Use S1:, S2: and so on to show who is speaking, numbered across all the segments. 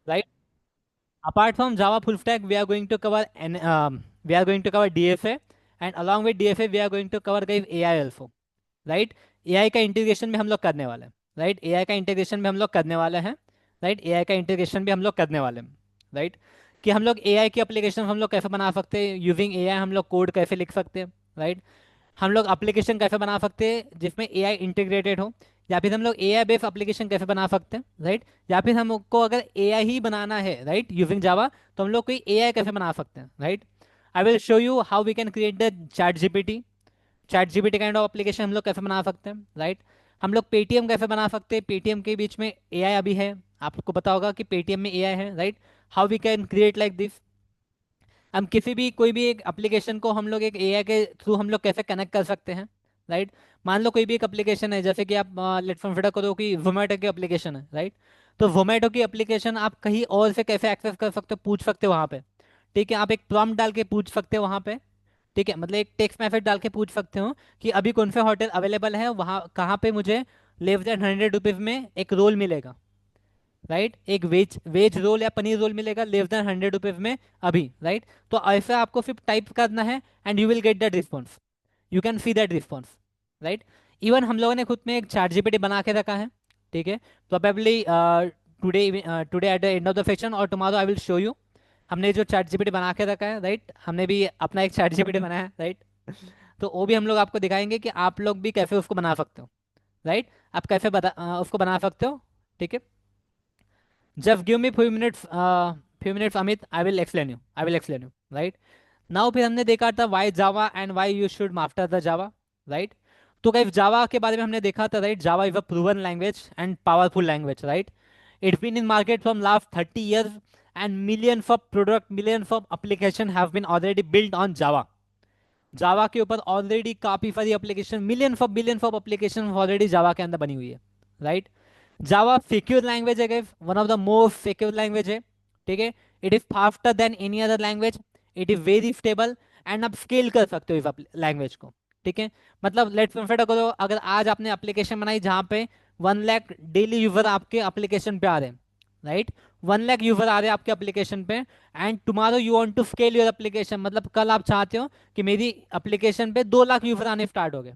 S1: right? Apart from Java full stack, we are going to cover DFA, and along with DFA, we are going to cover guys AI also, right? AI का integration भी हम लोग करने वाले हैं, right? AI का integration भी हम लोग करने वाले हैं, राइट? एआई का इंटीग्रेशन भी हम लोग करने वाले हैं, राइट? कि हम लोग एआई की एप्लीकेशन हम लोग कैसे बना सकते हैं, यूजिंग एआई हम लोग कोड कैसे लिख सकते हैं, राइट? हम लोग एप्लीकेशन कैसे बना सकते हैं जिसमें एआई इंटीग्रेटेड हो, या फिर हम लोग एआई बेस्ड एप्लीकेशन कैसे बना सकते हैं, राइट? या फिर हमको अगर एआई ही बनाना है, राइट, यूजिंग जावा, तो हम लोग कोई एआई कैसे बना सकते हैं, right? I will show you how we can create the chat GPT kind of application हम लोग कैसे बना सकते हैं, राइट? हम लोग पेटीएम कैसे बना सकते हैं, पेटीएम के बीच में एआई अभी है, आपको पता होगा कि पेटीएम में एआई है, right? How we can create like this. हम किसी भी कोई भी एक एप्लीकेशन को हम लोग एक एआई के थ्रू हम लोग कैसे कनेक्ट कर सकते हैं, राइट? मान लो कोई भी एक एप्लीकेशन है, जैसे कि आप लेट्स कंसिडर करो कि जोमेटो की एप्लीकेशन है, राइट? तो जोमेटो की एप्लीकेशन आप कहीं और से कैसे एक्सेस कर सकते हो, पूछ सकते हो वहाँ पे, ठीक है? आप एक प्रॉम्प्ट डाल के पूछ सकते हो वहाँ पे, ठीक है? मतलब एक टेक्स्ट मैसेज डाल के पूछ सकते हो कि अभी कौन से होटल अवेलेबल है, वहाँ कहाँ पे मुझे लेस देन 100 रुपीज़ में एक रोल मिलेगा, राइट? एक वेज वेज रोल या पनीर रोल मिलेगा लेस देन 100 रुपीज़ में अभी, राइट? तो ऐसा आपको फिर टाइप करना है and you will get that response, you can see that response, right? Even हम लोगों ने खुद में एक चैट जीपीटी बना के रखा है, ठीक है? Probably today today at the end of the session और tomorrow I will show you हमने जो चैट जीपीटी बना के रखा है, राइट? हमने भी अपना एक चैट जीपीटी बनाया है, राइट? तो वो भी हम लोग आपको दिखाएंगे कि आप लोग भी कैसे उसको बना सकते हो, राइट? आप कैसे उसको बना सकते हो, ठीक है? Just give me few minutes Amit, I will explain you, right? Now फिर हमने देखा था why Java and why you should master the Java, right? तो गाइस जावा के बारे में हमने देखा था, right? Java is a proven language and powerful language, right? It's been in market from last 30 years and millions of application have been already built on java. Java के ऊपर already काफी सारी application, million of application already Java के अंदर बनी हुई है, right? Java secure language है, one of the most secure language है, ठीक है? It is faster than any other language, it is very stable, and आप स्केल कर सकते हो इस लैंग्वेज को, ठीक है? मतलब लेट्स कंसिडर करो, अगर आज आपने एप्लीकेशन बनाई जहाँ पे 1 लाख डेली यूजर आपके एप्लीकेशन पे आ रहे हैं, राइट? 1 लाख यूजर आ रहे हैं आपके एप्लीकेशन पे, and tomorrow you want to scale your application, मतलब कल आप चाहते हो कि मेरी एप्लीकेशन पे 2 लाख यूजर आने स्टार्ट हो गए,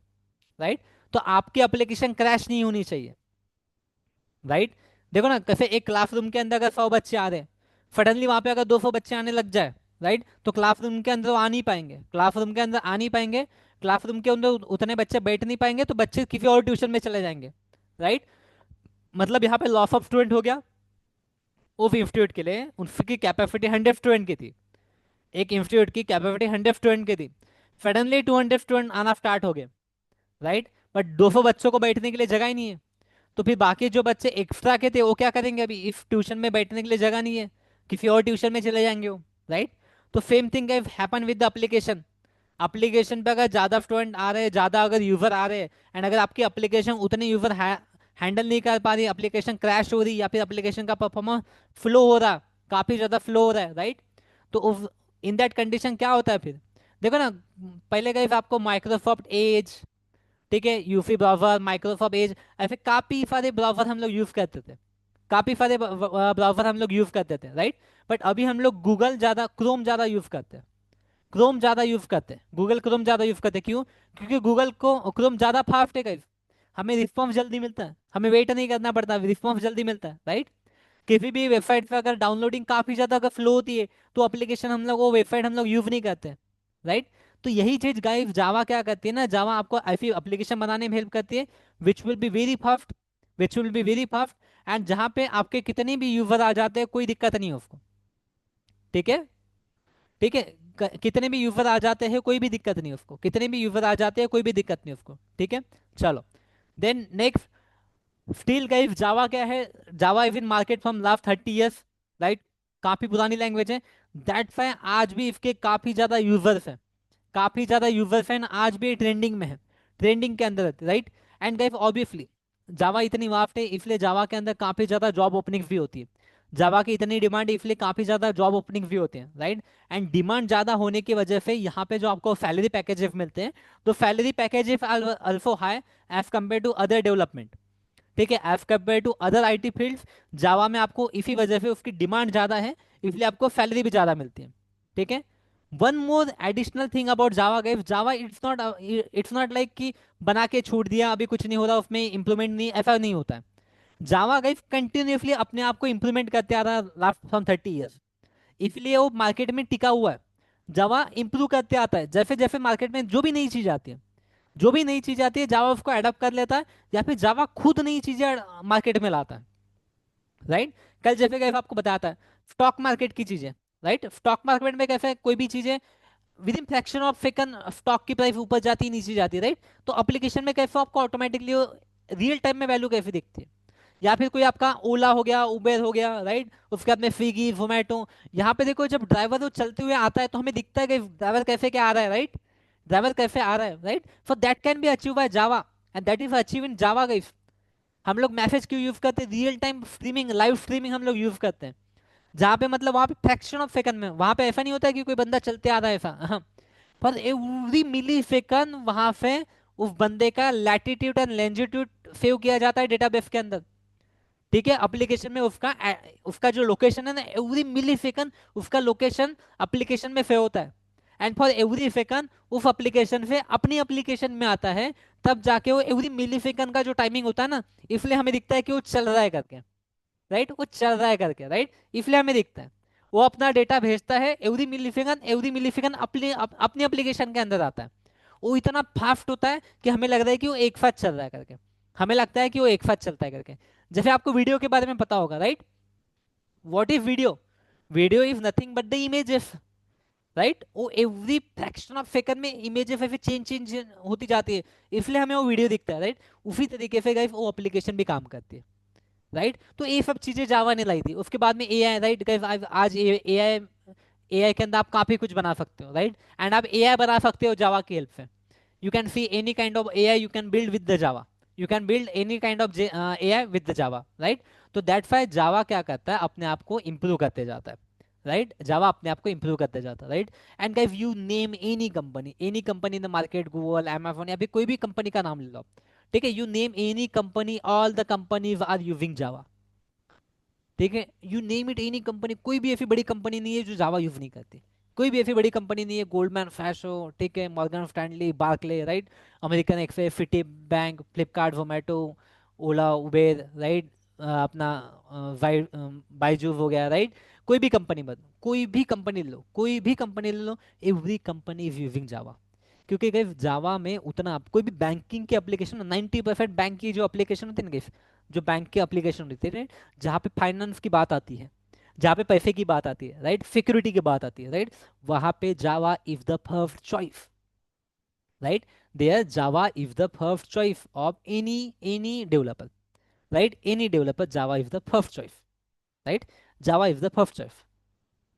S1: राइट? तो आपकी एप्लीकेशन क्रैश नहीं होनी चाहिए, राइट? देखो ना, कैसे एक क्लासरूम के अंदर अगर 100 बच्चे आ रहे हैं, सडनली वहां पे अगर 200 बच्चे आने लग जाए, राइट, तो क्लासरूम के अंदर वो आ नहीं पाएंगे, क्लासरूम के अंदर आ नहीं पाएंगे, क्लासरूम के अंदर उतने बच्चे बैठ नहीं पाएंगे, तो बच्चे किसी और ट्यूशन में चले जाएंगे, राइट? मतलब यहाँ पे लॉस ऑफ स्टूडेंट हो गया। उस इंस्टीट्यूट के लिए उसकी कैपेसिटी 100 स्टूडेंट की थी, एक इंस्टीट्यूट की कैपेसिटी 100 स्टूडेंट की थी, सडनली 200 स्टूडेंट आना स्टार्ट हो गए, राइट? बट 200 बच्चों को बैठने के लिए जगह ही नहीं है, तो फिर बाकी जो बच्चे एक्स्ट्रा के थे वो क्या करेंगे? अभी इस ट्यूशन में बैठने के लिए जगह नहीं है, किसी और ट्यूशन में चले जाएंगे वो, राइट? तो same thing happen with the application. Application पे अगर ज़्यादा स्टूडेंट आ रहे हैं, ज़्यादा अगर यूज़र आ रहे हैं, एंड अगर आपकी एप्लीकेशन उतने यूज़र हैंडल नहीं कर पा रही, एप्लीकेशन क्रैश हो रही, या फिर एप्लीकेशन का परफॉर्मेंस फ्लो हो रहा, काफ़ी ज़्यादा फ्लो हो रहा है, राइट? तो इन दैट कंडीशन क्या होता है फिर? देखो ना, पहले गए आपको माइक्रोसॉफ्ट एज, ठीक है, यूफी ब्राउजर, माइक्रोसॉफ्ट एज, ऐसे काफी सारे ब्राउजर हम लोग यूज करते थे, काफी सारे ब्राउजर हम लोग यूज करते थे, राइट? बट अभी हम लोग गूगल ज्यादा, क्रोम ज्यादा यूज करते हैं, क्रोम ज्यादा यूज करते हैं, गूगल क्रोम ज्यादा यूज करते हैं। क्यों? क्योंकि गूगल को क्रोम ज्यादा फास्ट है guys। हमें रिस्पॉन्स जल्दी मिलता है, हमें वेट नहीं करना पड़ता, रिस्पॉन्स जल्दी मिलता है, राइट? किसी भी वेबसाइट पे अगर डाउनलोडिंग काफी ज्यादा अगर फ्लो होती है, तो एप्लीकेशन हम लोग, वो वेबसाइट हम लोग यूज नहीं करते, राइट? तो यही चीज गाइस जावा क्या करती है ना, जावा आपको ऐसी एप्लीकेशन बनाने में हेल्प करती है which will be very fast, which will be very fast, and जहाँ पे आपके कितने भी यूजर आ जाते हैं कोई दिक्कत नहीं है उसको, ठीक है? ठीक है, कितने भी यूजर आ जाते हैं कोई भी दिक्कत नहीं उसको, कितने भी यूजर आ जाते हैं कोई भी दिक्कत नहीं उसको, ठीक है? चलो, देन नेक्स्ट, स्टिल गाइस जावा क्या है? Java is in market from last 30 years, right? काफी पुरानी लैंग्वेज है, दैट्स व्हाई आज भी इसके काफी ज्यादा यूजर्स हैं, काफी ज्यादा यूजर्स हैं, आज भी ट्रेंडिंग में है, ट्रेंडिंग के अंदर, राइट? एंड गाइस ऑब्वियसली जावा इतनी वास्ट है, इसलिए जावा के अंदर काफी ज्यादा जॉब ओपनिंग्स भी होती है, जावा की इतनी डिमांड है इसलिए काफी ज्यादा जॉब ओपनिंग्स भी होते हैं, राइट? एंड डिमांड ज्यादा होने की वजह से यहाँ पे जो आपको सैलरी पैकेजेस मिलते हैं, तो salary packages also high as compare to other development, ठीक है, as compare to other IT fields. Java में आपको इसी वजह से उसकी डिमांड ज़्यादा है, इसलिए आपको सैलरी भी ज़्यादा मिलती है। ठीक है। One more additional thing about Java guys, Java it's not like कि बना के छोड़ दिया अभी कुछ नहीं हो रहा उसमें इम्प्रूवमेंट नहीं, ऐसा नहीं होता है। जावा गाइस कंटिन्यूसली अपने आप को इम्प्रूवमेंट करते आ रहा है लास्ट फ्रॉम 30 ईयर्स, इसलिए वो मार्केट में टिका हुआ है। जावा इंप्रूव करते आता है, जैसे जैसे मार्केट में जो भी नई चीज आती है, जो भी नई चीज आती है जावा उसको अडॉप्ट कर लेता है, या फिर जावा खुद नई चीजें मार्केट में लाता है। राइट। कल जैसे कैसे आपको बताता है स्टॉक मार्केट की चीजें। राइट, स्टॉक मार्केट में कैसे कोई भी चीजें with in fraction of second stock की प्राइस ऊपर जाती है नीचे जाती है। राइट, तो एप्लीकेशन में कैसे आपको ऑटोमेटिकली रियल टाइम में वैल्यू कैसे दिखती है। या फिर कोई आपका ओला हो गया, उबेर हो गया, राइट, उसके बाद में स्विगी जोमेटो। यहाँ पे देखो जब ड्राइवर वो चलते हुए आता है तो हमें दिखता है कि ड्राइवर कैसे क्या आ रहा है। राइट, ड्राइवर कैसे आ रहा है। Right, so that can be achieve by Java and that is achieve in Java guys. हम लोग मैसेज क्यों यूज करते हैं, real time streaming, live streaming हम लोग यूज करते हैं, जहाँ पे मतलब वहाँ पे फ्रैक्शन ऑफ सेकंड में, वहाँ पे ऐसा नहीं होता है कि कोई बंदा चलते आ रहा है ऐसा, हाँ, पर एवरी मिली सेकंड वहाँ पे उस बंदे का लैटिट्यूड एंड लैंजिट्यूड सेव किया जाता है डेटाबेस के अंदर। ठीक है, एप्लीकेशन में उसका उसका जो लोकेशन है ना, एवरी मिली सेकंड उसका लोकेशन एप्लीकेशन में सेव होता है, एंड फॉर एवरी सेकंड उस एप्लीकेशन से अपनी एप्लीकेशन में आता है, तब जाके वो एवरी मिली सेकंड का जो टाइमिंग होता है ना, इसलिए हमें दिखता है कि वो चल रहा है करके। राइट, वो चल रहा है करके, राइट, इसलिए हमें दिखता है। वो अपना डेटा भेजता है एवरी मिली सेकंड अपनी एप्लीकेशन के अंदर आता है। वो इतना फास्ट होता है कि हमें लग रहा है कि वो एक साथ चल रहा है करके, हमें लगता है कि वो एक साथ चलता है करके। जैसे आपको वीडियो के बारे में पता होगा, right, what is video, video is nothing but the images. Right, वो एवरी फ्रैक्शन ऑफ सेकंड में इमेजेस ऐसे चेंज चेंज होती जाती है, इसलिए हमें वो वीडियो दिखता है। राइट, उसी तरीके से गाइस वो एप्लीकेशन भी काम करती है। राइट, तो ये सब चीजें जावा ने लाई थी। उसके बाद में एआई, राइट गाइस, आज एआई, एआई के अंदर आप काफी कुछ बना सकते हो। राइट, एंड आप एआई बना सकते हो जावा की हेल्प से। You can see any kind of AI you can build with the Java. You can build any kind of AI with the Java, right? तो दैट्स वाई जावा क्या करता है, अपने आप को इम्प्रूव करते जाता है। राइट, जावा अपने आप को इम्प्रूव करते जाता है। Right, and guys you name any company in the market, Google, Amazon, या फिर कोई भी कंपनी का नाम ले लो। ठीक है, you name any company, all the companies are using Java. ठीक है, you name it any company, कोई भी ऐसी बड़ी कंपनी नहीं है जो जावा यूज नहीं करती। कोई भी ऐसी बड़ी कंपनी नहीं है, गोल्डमैन सैचो, ठीक है, Morgan Stanley, Barclays, right, American Express, Citibank, Flipkart, Zomato, Ola, Uber, right, अपना बाइजूस हो गया, राइट, कोई भी कंपनी बता, कोई भी कंपनी ले लो, कोई भी कंपनी ले लो, every company is using Java. क्योंकि guys, जावा में उतना कोई भी बैंकिंग की एप्लीकेशन, 90% बैंक की जो एप्लीकेशन होती है ना guys, जो बैंक की एप्लीकेशन होती है, जहाँ पे फाइनेंस की बात आती है, जहाँ पे पैसे की बात आती है, राइट, सिक्योरिटी की बात आती है, राइट, वहाँ पे Java is the first choice. Right, there Java is the first choice of any developer. Right, any developer Java is the first choice. Right, Java is the first choice.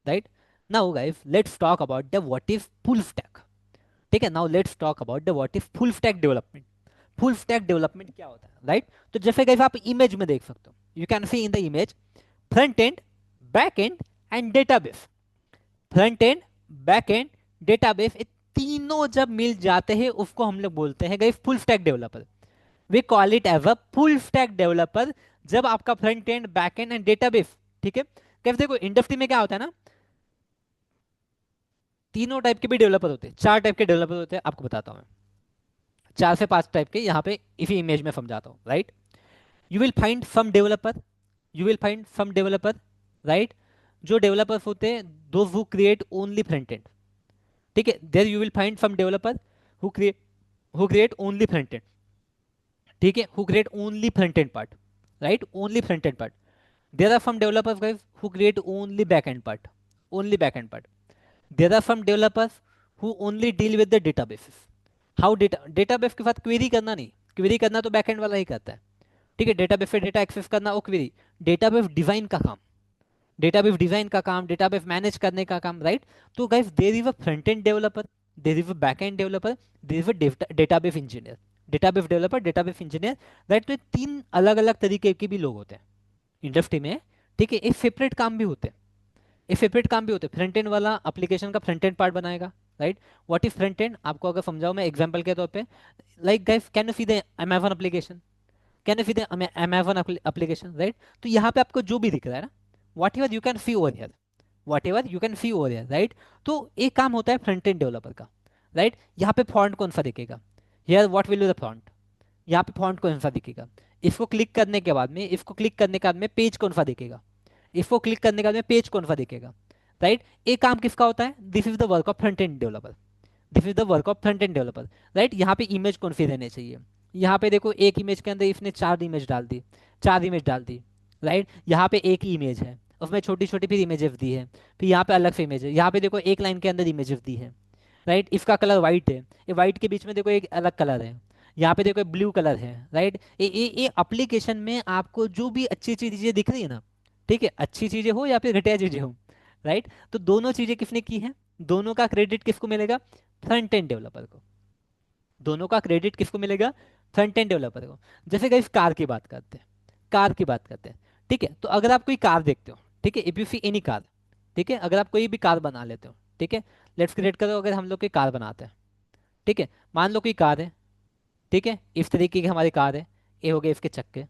S1: Right, now guys let's talk about the what is full stack. ठीक है, now let's talk about the what is full stack development. Full stack development क्या होता है, right, तो जैसे guys आप image में देख सकते हो, you can see in the image front end, back end and database. Front end, back and, database, ये तीनों जब मिल जाते हैं उसको हम लोग बोलते हैं guys full stack developer. We call it as a full stack developer, जब आपका front end, back end and database. ठीक है, कैसे देखो इंडस्ट्री में क्या होता है ना, तीनों टाइप के भी डेवलपर होते हैं, 4 टाइप के डेवलपर होते हैं, आपको बताता हूँ मैं। 4 से 5 टाइप के यहाँ पे इसी इमेज में समझाता हूँ। Right, you will find some developer, you will find some developer, right, जो डेवलपर्स होते हैं दो who create only front end. ठीक है, there you will find some developer who create only front end. ठीक है, who create only front end part, right, only front end part. There are some developers guys who create only back end part, only back end part. There are some developers who only deal with the databases. How database के साथ query करना नहीं, query करना तो backend वाला ही करता है। ठीक है, डेटाबेस पे डेटा एक्सेस करना वो क्वेरी, डेटाबेस डिजाइन का काम, डेटाबेस डिजाइन का काम, डेटाबेस मैनेज करने का काम। राइट, तो guys there is a front end developer, there is a back end developer, there is a database engineer, database developer, database engineer. Right, तो ये 3 अलग अलग तरीके के भी लोग होते हैं इंडस्ट्री में। ठीक है, एक सेपरेट काम भी होते हैं, ये सेपरेट काम भी होते हैं। फ्रंट एंड वाला एप्लीकेशन का फ्रंट एंड पार्ट बनाएगा। Right, what is front and, आपको अगर समझाऊं मैं एग्जांपल के तौर पे, like guys can you see the Amazon application, can you see the M1 application, right? तो यहाँ पे आपको जो भी दिख रहा है ना, what ever you can see over here, what ever you can see over here, right? तो एक काम होता है फ्रंट एंड डेवलपर का, राइट? यहाँ पे फॉन्ट कौन सा दिखेगा, here what will be the font, यहाँ पे फॉन्ट कौन सा दिखेगा, इसको क्लिक करने के बाद में, इसको क्लिक करने के बाद में पेज कौन सा दिखेगा, इसको क्लिक करने के बाद में पेज कौन सा दिखेगा, राइट? एक काम किसका होता है, this is the work of front end developer, this is the work of front end developer, right? यहाँ पे इमेज कौन सी रहनी चाहिए, यहाँ पे देखो एक इमेज के अंदर इसने चार इमेज डाल दी, चार इमेज डाल दी, राइट? यहाँ पे एक ही इमेज है, उसमें छोटी छोटी फिर इमेजेस दी है, फिर यहाँ पे अलग से इमेज है, यहाँ पे देखो एक लाइन के अंदर इमेजेस दी है, राइट? इसका कलर वाइट है, ये वाइट के बीच में देखो एक अलग कलर है, यहाँ पे देखो ब्लू कलर है, राइट? ये एप्लीकेशन में आपको जो भी अच्छी अच्छी चीजें दिख रही है ना, ठीक है, अच्छी चीजें हो या फिर घटिया चीजें हो, राइट? तो दोनों चीजें किसने की है, दोनों का क्रेडिट किसको मिलेगा, फ्रंट एंड डेवलपर को, दोनों का क्रेडिट किसको मिलेगा, फ्रंट एंड डेवलपर को। जैसे गाइस कार की बात करते हैं, कार की बात करते हैं, ठीक है? तो अगर आप कोई कार देखते हो, ठीक है, if you see any car, ठीक है, अगर आप कोई भी कार बना लेते हो, ठीक है, लेट्स क्रिएट करो, अगर हम लोग कोई कार बनाते हैं, ठीक है, मान लो कोई कार है, ठीक है, इस तरीके की हमारी कार है, ये हो गए इसके चक्के,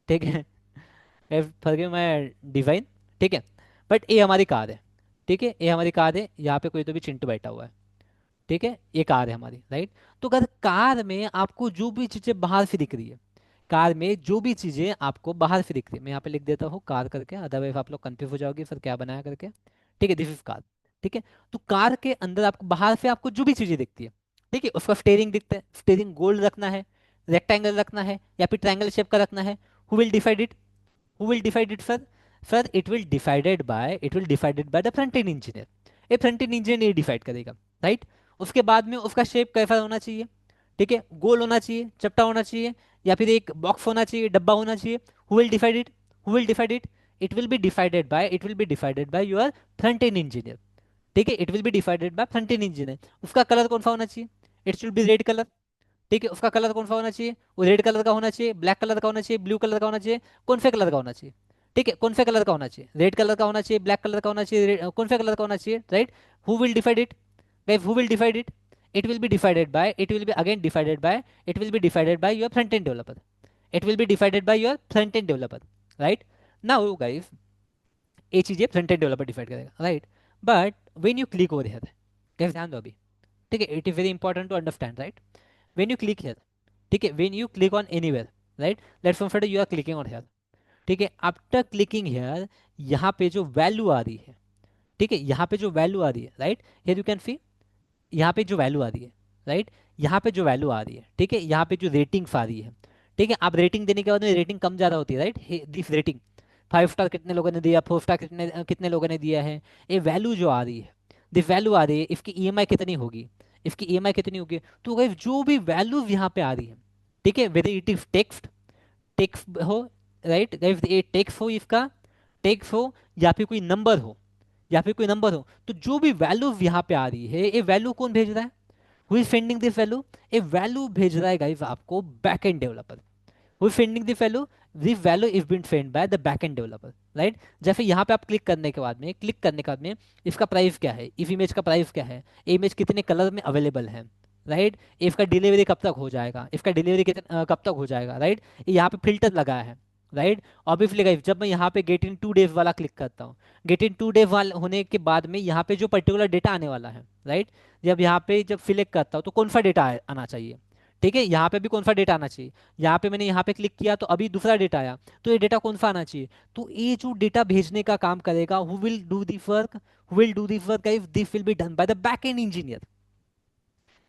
S1: ठीक है, फॉरगिव माय डिजाइन, ठीक है, बट ये हमारी कार है, ठीक है, ये हमारी कार है, यहाँ पे कोई तो भी चिंटू बैठा हुआ है, ठीक है, ये कार है हमारी, राइट? तो अगर कार में आपको जो भी चीजें बाहर से दिख रही है, कार में जो भी चीजें आपको बाहर से दिख रही है, मैं यहाँ पे लिख देता हूँ कार करके, अदरवाइज आप लोग कंफ्यूज हो जाओगे सर क्या बनाया करके, ठीक है, दिस इज कार, ठीक है? तो कार के अंदर आपको बाहर से आपको जो भी चीजें दिखती है, ठीक है, उसका स्टेयरिंग दिखता है, स्टेयरिंग गोल्ड रखना है, रेक्टेंगल रखना है या फिर ट्रायंगल शेप का रखना है, who will decide it, who will decide it sir, sir it will divided by the front end engineer, ये फ्रंट एंड इंजीनियर ये डिसाइड करेगा, राइट? उसके बाद में उसका शेप कैसा होना चाहिए, ठीक है, गोल होना चाहिए, चपटा होना चाहिए, या फिर एक बॉक्स होना चाहिए, डब्बा होना चाहिए, who will decide it, who will decide it, it will be decided by your front and engineer, ठीक है, it will be decided bye front end engineer. उसका कलर कौन सा होना चाहिए, it should be red colour, ठीक है, उसका कलर कौन सा होना चाहिए, वो रेड कलर का होना चाहिए, ब्लैक कलर का होना चाहिए, ब्लू कलर का होना चाहिए, कौन से कलर का होना चाहिए, ठीक है, कौन से कलर का होना चाहिए, रेड कलर का होना चाहिए, ब्लैक कलर का होना चाहिए, कौन से कलर का होना चाहिए, right? Who will decide it, guys who will decide it, it will be decided by your front end developer, it will be decided by your front end developer, right? Now guys ये चीजें front end developer decide करेगा, right? But when you click over here, guys ध्यान दो अभी, ठीक है, it is very important to understand, right? When you click here, ठीक है, when you click on anywhere, right, let's consider you are clicking on here, ठीक है, after clicking here, यहाँ पे जो वैल्यू आ रही है, ठीक है, यहाँ पे जो वैल्यू आ रही है, right, here you can see, यहाँ पे जो वैल्यू आ रही है, राइट, यहाँ पे जो वैल्यू आ रही है, ठीक है, यहाँ पे जो रेटिंग्स आ रही है, ठीक है, आप रेटिंग देने के बाद में रेटिंग कम ज़्यादा होती है, राइट? दिस रेटिंग 5 स्टार कितने लोगों ने दिया, 4 स्टार कितने कितने लोगों ने दिया है, ये वैल्यू जो आ रही है, दिस वैल्यू आ रही है, इसकी ईएमआई कितनी होगी, इसकी ईएमआई कितनी होगी, तो गाइस जो भी वैल्यूज यहाँ पे आ रही है, ठीक है, whether it is text, text हो, राइट गाइस, ये टेक्स्ट हो, इसका टेक्स्ट हो, या फिर कोई नंबर हो, या फिर कोई नंबर हो, तो जो भी वैल्यू यहाँ पे आ रही है, ये वैल्यू कौन भेज रहा है, who is sending this value, ये वैल्यू भेज रहा है गाइस आपको back end developer, who is sending this value is been send by the back end developer, right? जैसे यहाँ पे आप क्लिक करने के बाद में इसका प्राइस क्या है, इस इमेज का प्राइस क्या है, इमेज कितने कलर में अवेलेबल है, राइट? इसका डिलीवरी कब तक हो जाएगा, इसका डिलीवरी कितना कब तक हो जाएगा, राइट? यहाँ पे फिल्टर लगाया है, राइट? ऑब्वियसली गाइस जब मैं यहाँ पे गेट इन 2 डेज वाला क्लिक करता हूँ, गेट इन 2 डेज वाला होने के बाद में यहाँ पे जो पर्टिकुलर डेटा आने वाला है, राइट, जब यहाँ पे जब सिलेक्ट करता हूँ तो कौन सा डेटा आना चाहिए, ठीक है, यहाँ पे भी कौन सा डेटा आना चाहिए, यहाँ पे मैंने यहाँ पे क्लिक किया तो अभी दूसरा डेटा आया, तो ये डेटा कौन सा आना चाहिए, तो ये जो डेटा भेजने का काम करेगा, who will do this work, who will do this work, guys this will be done by the back end engineer,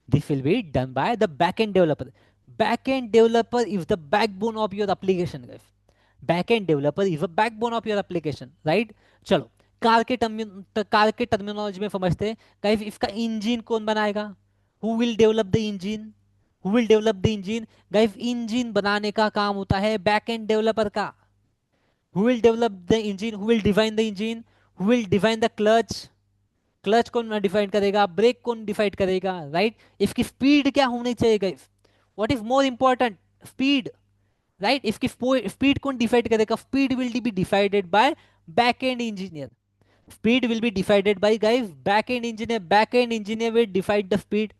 S1: this will be done by the backend developer. Backend developer is the backbone of your application, guys. Backend developer is the backbone of your application, right? चलो car के terminology में समझते हैं, guys इसका engine कौन बनाएगा, who will develop the engine, who will develop the engine, guys engine बनाने का काम होता है बैकएंड डेवलपर का, who will develop the engine, who will design the engine, who will design the clutch, clutch कौन define करेगा, break कौन define करेगा, राइट? इसकी स्पीड क्या होनी चाहिए guys, what is more important, speed, right? इसकी स्पीड कौन डिसाइड करेगा, speed will be decided buy back end engineer, speed will be decided bye guys back end engineer, back end engineer will decide the speed,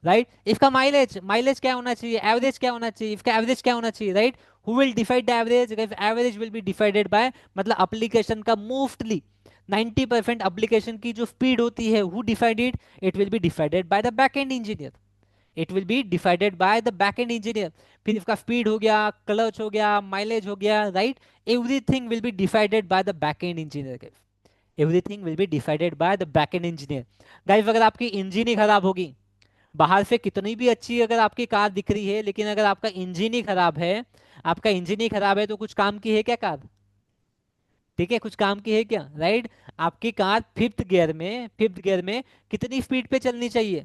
S1: right. इसका mileage mileage क्या होना चाहिए, average क्या होना चाहिए, इसका एवरेज क्या होना चाहिए, right. Who will decide the average, average will be decided bye, मतलब एप्लीकेशन का मोस्टली 90% एप्लीकेशन की जो स्पीड होती है, who decided, it will be decided bye the back end engineer, it will be decided bye the back end engineer. फिर इसका speed हो गया, क्लच हो गया, माइलेज हो गया, right. Everything will be decided bye the back end engineer, everything will be decided bye the back end engineer. Guys अगर आपकी इंजन ही खराब होगी, बाहर से कितनी भी अच्छी अगर आपकी कार दिख रही है, लेकिन अगर आपका इंजन ही खराब है, आपका इंजन ही खराब है, तो कुछ काम की है क्या कार? ठीक है, कुछ काम की है क्या, राइट। आपकी कार फिफ्थ गियर में कितनी स्पीड पे चलनी चाहिए?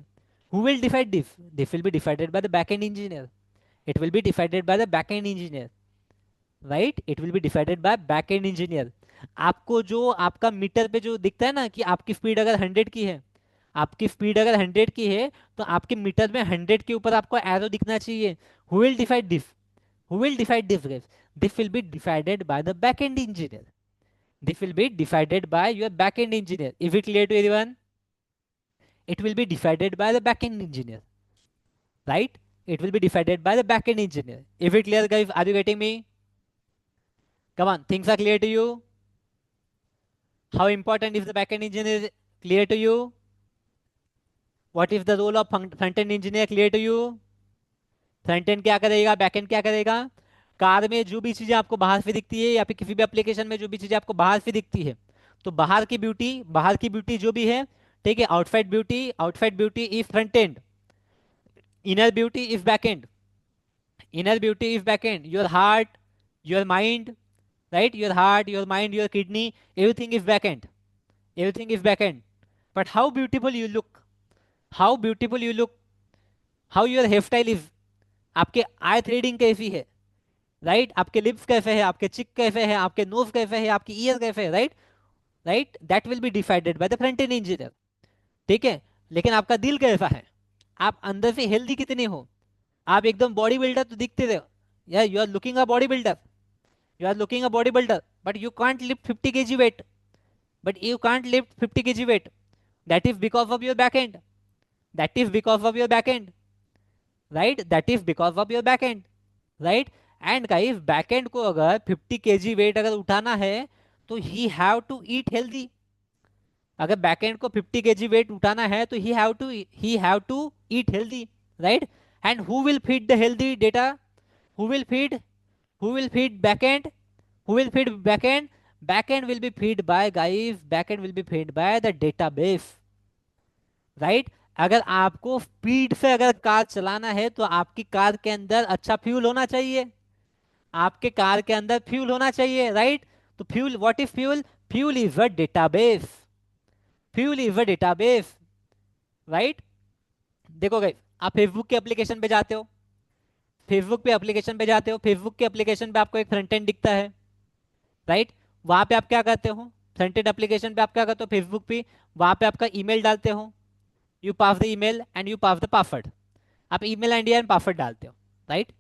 S1: Who will decide this? This will be decided bye the back end engineer, it will be decided bye the back end engineer, right. It will be decided buy back end engineer. आपको जो आपका metre पे जो दिखता है ना कि आपकी स्पीड अगर 100 की है, आपकी स्पीड अगर 100 की है, तो आपके मीटर में 100 के ऊपर आपको एरो दिखना चाहिए। Who will decide this? Who will decide this guys? This will be decided bye the back end engineer, this will be decided by your backend engineer. Is it clear to everyone? It will be decided by the backend engineer, right? It will be decided by the backend engineer. Is it clear, guys? Are you getting me? Come on, things are clear to you? How important is the backend engineer? Clear to you? What is the role of front end engineer? Clear to you? Front end क्या करेगा, back and क्या करेगा? Car में जो भी चीजें आपको बाहर से दिखती है, या फिर किसी भी एप्लीकेशन में जो भी चीजें आपको बाहर से दिखती है, तो बाहर की ब्यूटी जो भी है, ठीक है, outside beauty is front end, inner beauty is back end, inner beauty is back end. Your heart, your mind, right, your heart, your mind, your kidney, everything is back end, everything is back end. But how beautiful you look, how beautiful you look, how your hair style is, आपके eye threading कैसी है, right, आपके lips कैसे हैं, आपके चिक कैसे हैं, आपके नोज कैसे हैं, आपकी ईयर कैसे है, right, right, that will be decided by the front and engineer. ठीक है। लेकिन आपका दिल कैसा है, आप अंदर से हेल्दी कितने हो, आप एकदम बॉडी बिल्डर तो दिखते रहे, या you are looking a body builder, you are looking a body builder, but you can't lift 50 kg weight, but you can't lift 50 kg weight, that is because of your back end, that is because of your back end, right, that is because of your back end, right. And guys backend को अगर 50 kg weight अगर उठाना है, तो he have to eat healthy. अगर backend को 50 kg weight उठाना है, तो he have to eat healthy, right. And who will feed the healthy data, who will feed, who will feed backend, who will feed backend, backend will be feed by guys, backend will be feed by the database, right. अगर आपको speed से अगर car चलाना है, तो आपकी car के अंदर अच्छा फ्यूल होना चाहिए, आपके कार के अंदर फ्यूल होना चाहिए, राइट। तो fuel, what is fuel? Fuel is a database, fuel is a database, right. देखो गाइस, आप फेसबुक के एप्लीकेशन पे जाते हो, फेसबुक के एप्लीकेशन पे आपको एक फ्रंट एंड दिखता है, राइट। वहां पे आप क्या करते हो, फ्रंट एंड एप्लीकेशन पे आप क्या करते हो, फेसबुक पे, वहां पे आपका ईमेल डालते हो, you pass the email and you pass the password, आप ईमेल आईडी एंड पासवर्ड डालते हो, right.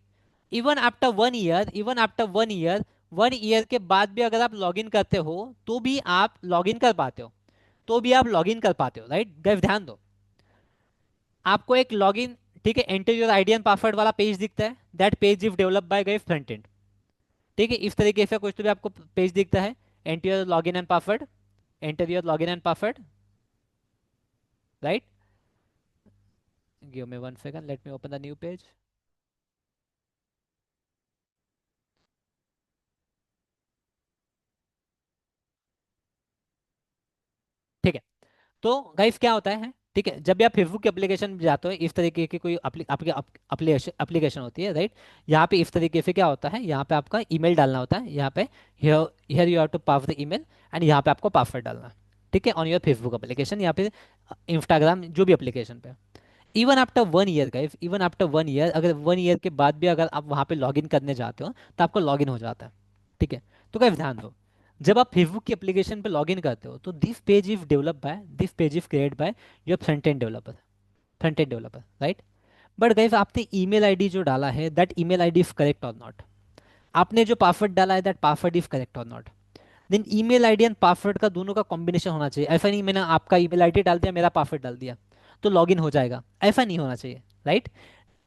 S1: Even after 1 year 1 year के बाद भी अगर आप लॉगिन करते हो, तो भी आप लॉगिन कर पाते हो, राइट। गाइस ध्यान दो, आपको एक लॉगिन, ठीक है, enter your ID and password वाला पेज दिखता है, that page is developed by guys front end. ठीक है, इस तरीके से कुछ तो भी आपको पेज दिखता है, enter your login and password, enter your login and password, right. Give me 1 second, let me open the new page. ठीक है। तो गाइस क्या होता है, ठीक है, जब भी आप फेसबुक के एप्लीकेशन में जाते हो, इस तरीके की कोई आपकी एप्लीकेशन होती है, राइट। यहाँ पे इस तरीके से क्या होता है, यहाँ पे आपका ईमेल डालना होता है, यहाँ पे here you have to pass the email, and यहाँ पे आपको पासवर्ड डालना है, ठीक है, ऑन योर फेसबुक एप्लीकेशन या फिर इंस्टाग्राम, जो भी एप्लीकेशन पे। Even after 1 year guys, even after 1 year, अगर 1 ईयर के बाद भी अगर आप वहाँ पे लॉगिन करने जाते हो, तो आपको लॉगिन हो जाता है, ठीक है। तो गाइस ध्यान दो, जब आप फेसबुक की एप्लीकेशन पे लॉगिन करते हो, तो this page is create by your front end developer, right. But guys आपने ईमेल आईडी जो डाला है, that email ID is correct और नॉट, आपने जो पासवर्ड डाला है, दैट पासवर्ड इज करेक्ट और not. Then email ID and password का दोनों का कॉम्बिनेशन होना चाहिए, ऐसा नहीं मैंने आपका ईमेल आईडी डाल दिया, मेरा पासवर्ड डाल दिया, तो लॉगिन हो जाएगा। ऐसा नहीं होना चाहिए, राइट।